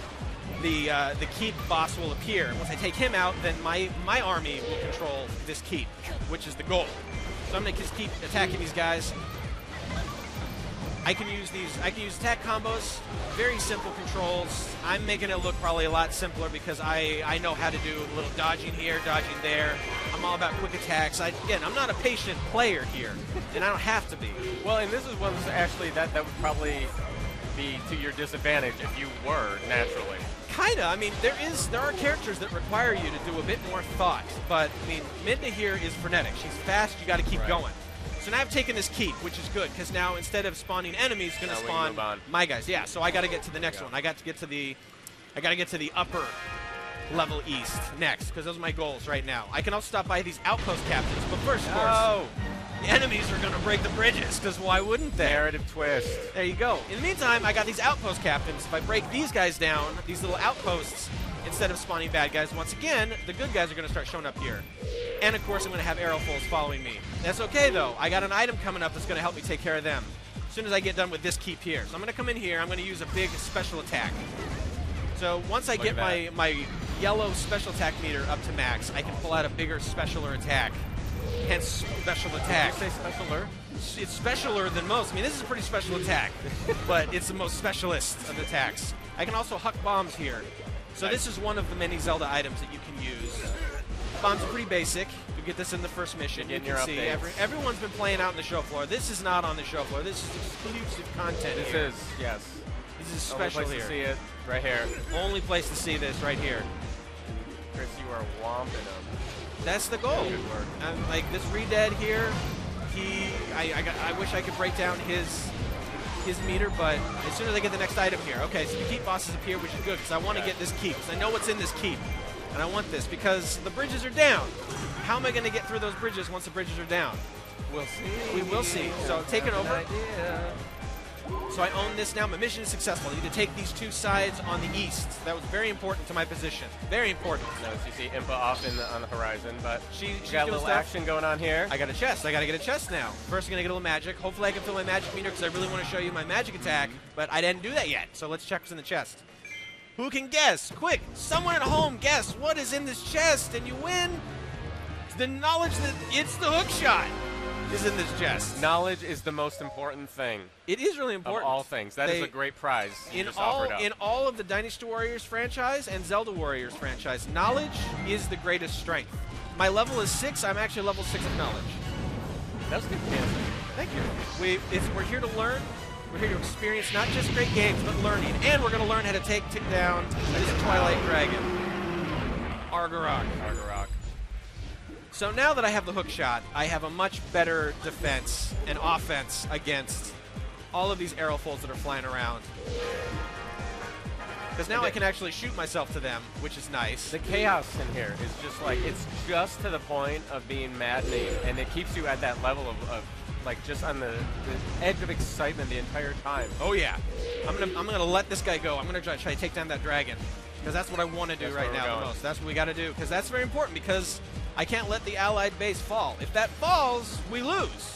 Speaker 9: the keep boss will appear. Once I take him out, then my army will control this keep, which is the goal. So I'm going to just keep attacking these guys. I can use attack combos, very simple controls. I'm making it look probably a lot simpler because I know how to do a little dodging here, dodging there. I'm all about quick attacks. Again, I'm not a patient player here, and I don't have to be.
Speaker 1: Well, and this is one actually that would probably be to your disadvantage if you were naturally.
Speaker 9: Kinda. I mean, there are characters that require you to do a bit more thought, but I mean, Midna here is frenetic. She's fast. You got to keep going. So now I've taken this keep, which is good, because now instead of spawning enemies, it's going to spawn my guys. Yeah, so I got to get to the next one. I got to get to the upper level east next, because those are my goals right now. I can also stop by these outpost captains, but first, of course, the enemies are going to break the bridges, because why wouldn't they?
Speaker 1: Narrative twist.
Speaker 9: There you go. In the meantime, I got these outpost captains. If I break these guys down, these little outposts, instead of spawning bad guys, once again, the good guys are going to start showing up here. And, of course, I'm going to have Arrowfuls following me. That's okay, though. I got an item coming up that's going to help me take care of them as soon as I get done with this keep here. So I'm going to come in here. I'm going to use a big special attack. So once I get my yellow special attack meter up to max, I can pull out a bigger specialer attack. Hence, special attack.
Speaker 4: Did you say specialer?
Speaker 9: It's specialer than most. I mean, this is a pretty special attack, but it's the most specialist of attacks. I can also huck bombs here. So this is one of the many Zelda items that you can use. Bombs are pretty basic. You get this in the first mission. You can see everyone's been playing out on the show floor. This is not on the show floor. This is exclusive content.
Speaker 4: This
Speaker 9: here.
Speaker 4: is, yes.
Speaker 9: This is special
Speaker 4: Only place
Speaker 9: here.
Speaker 4: to see it, right here.
Speaker 9: Only place to see this, right here.
Speaker 4: Chris, you are whomping them.
Speaker 9: That's the goal.
Speaker 4: Good work.
Speaker 9: And like this Redead here, I wish I could break down his meter, but as soon as I get the next item here, okay, so the keep bosses appear, which is good because I want to get this keep. Because I know what's in this keep, and I want this because the bridges are down. How am I going to get through those bridges once the bridges are down?
Speaker 4: We'll see.
Speaker 9: We will see. So take it over. So I own this now. My mission is successful. I need to take these two sides on the east. That was very important to my position. Very important.
Speaker 4: Notice you see Impa off on the horizon, but
Speaker 9: She's
Speaker 4: got a
Speaker 9: doing
Speaker 4: little
Speaker 9: stuff.
Speaker 4: action going on here.
Speaker 9: I got a chest. I got to get a chest now. First, I'm going to get a little magic. Hopefully, I can fill my magic meter because I really want to show you my magic attack, but I didn't do that yet. So let's check what's in the chest. Who can guess? Quick, someone at home guess what is in this chest, and you win the knowledge that it's the hook shot is in this chest.
Speaker 4: Knowledge is the most important thing
Speaker 9: It is really
Speaker 4: of
Speaker 9: important.
Speaker 4: all things. That is a great prize you
Speaker 9: In
Speaker 4: just offered up.
Speaker 9: all of the Dynasty Warriors franchise and Zelda Warriors franchise, knowledge is the greatest strength. My level is 6. I'm actually level 6 of knowledge.
Speaker 4: That was good dancing.
Speaker 9: Thank you. We're here to learn. We're here to experience not just great games, but learning. And we're going to learn how to take down this Twilight Dragon. Argarok. So now that I have the hook shot, I have a much better defense and offense against all of these aerofoils that are flying around. Because now I can actually shoot myself to them, which is nice.
Speaker 4: The chaos in here is just like, it's just to the point of being maddening, and it keeps you at that level of like just on the edge of excitement the entire time.
Speaker 9: Oh yeah, I'm gonna let this guy go. I'm gonna try to take down that dragon because that's what I want to do right now the most. That's what we got to do because that's very important because I can't let the allied base fall. If that falls, we lose.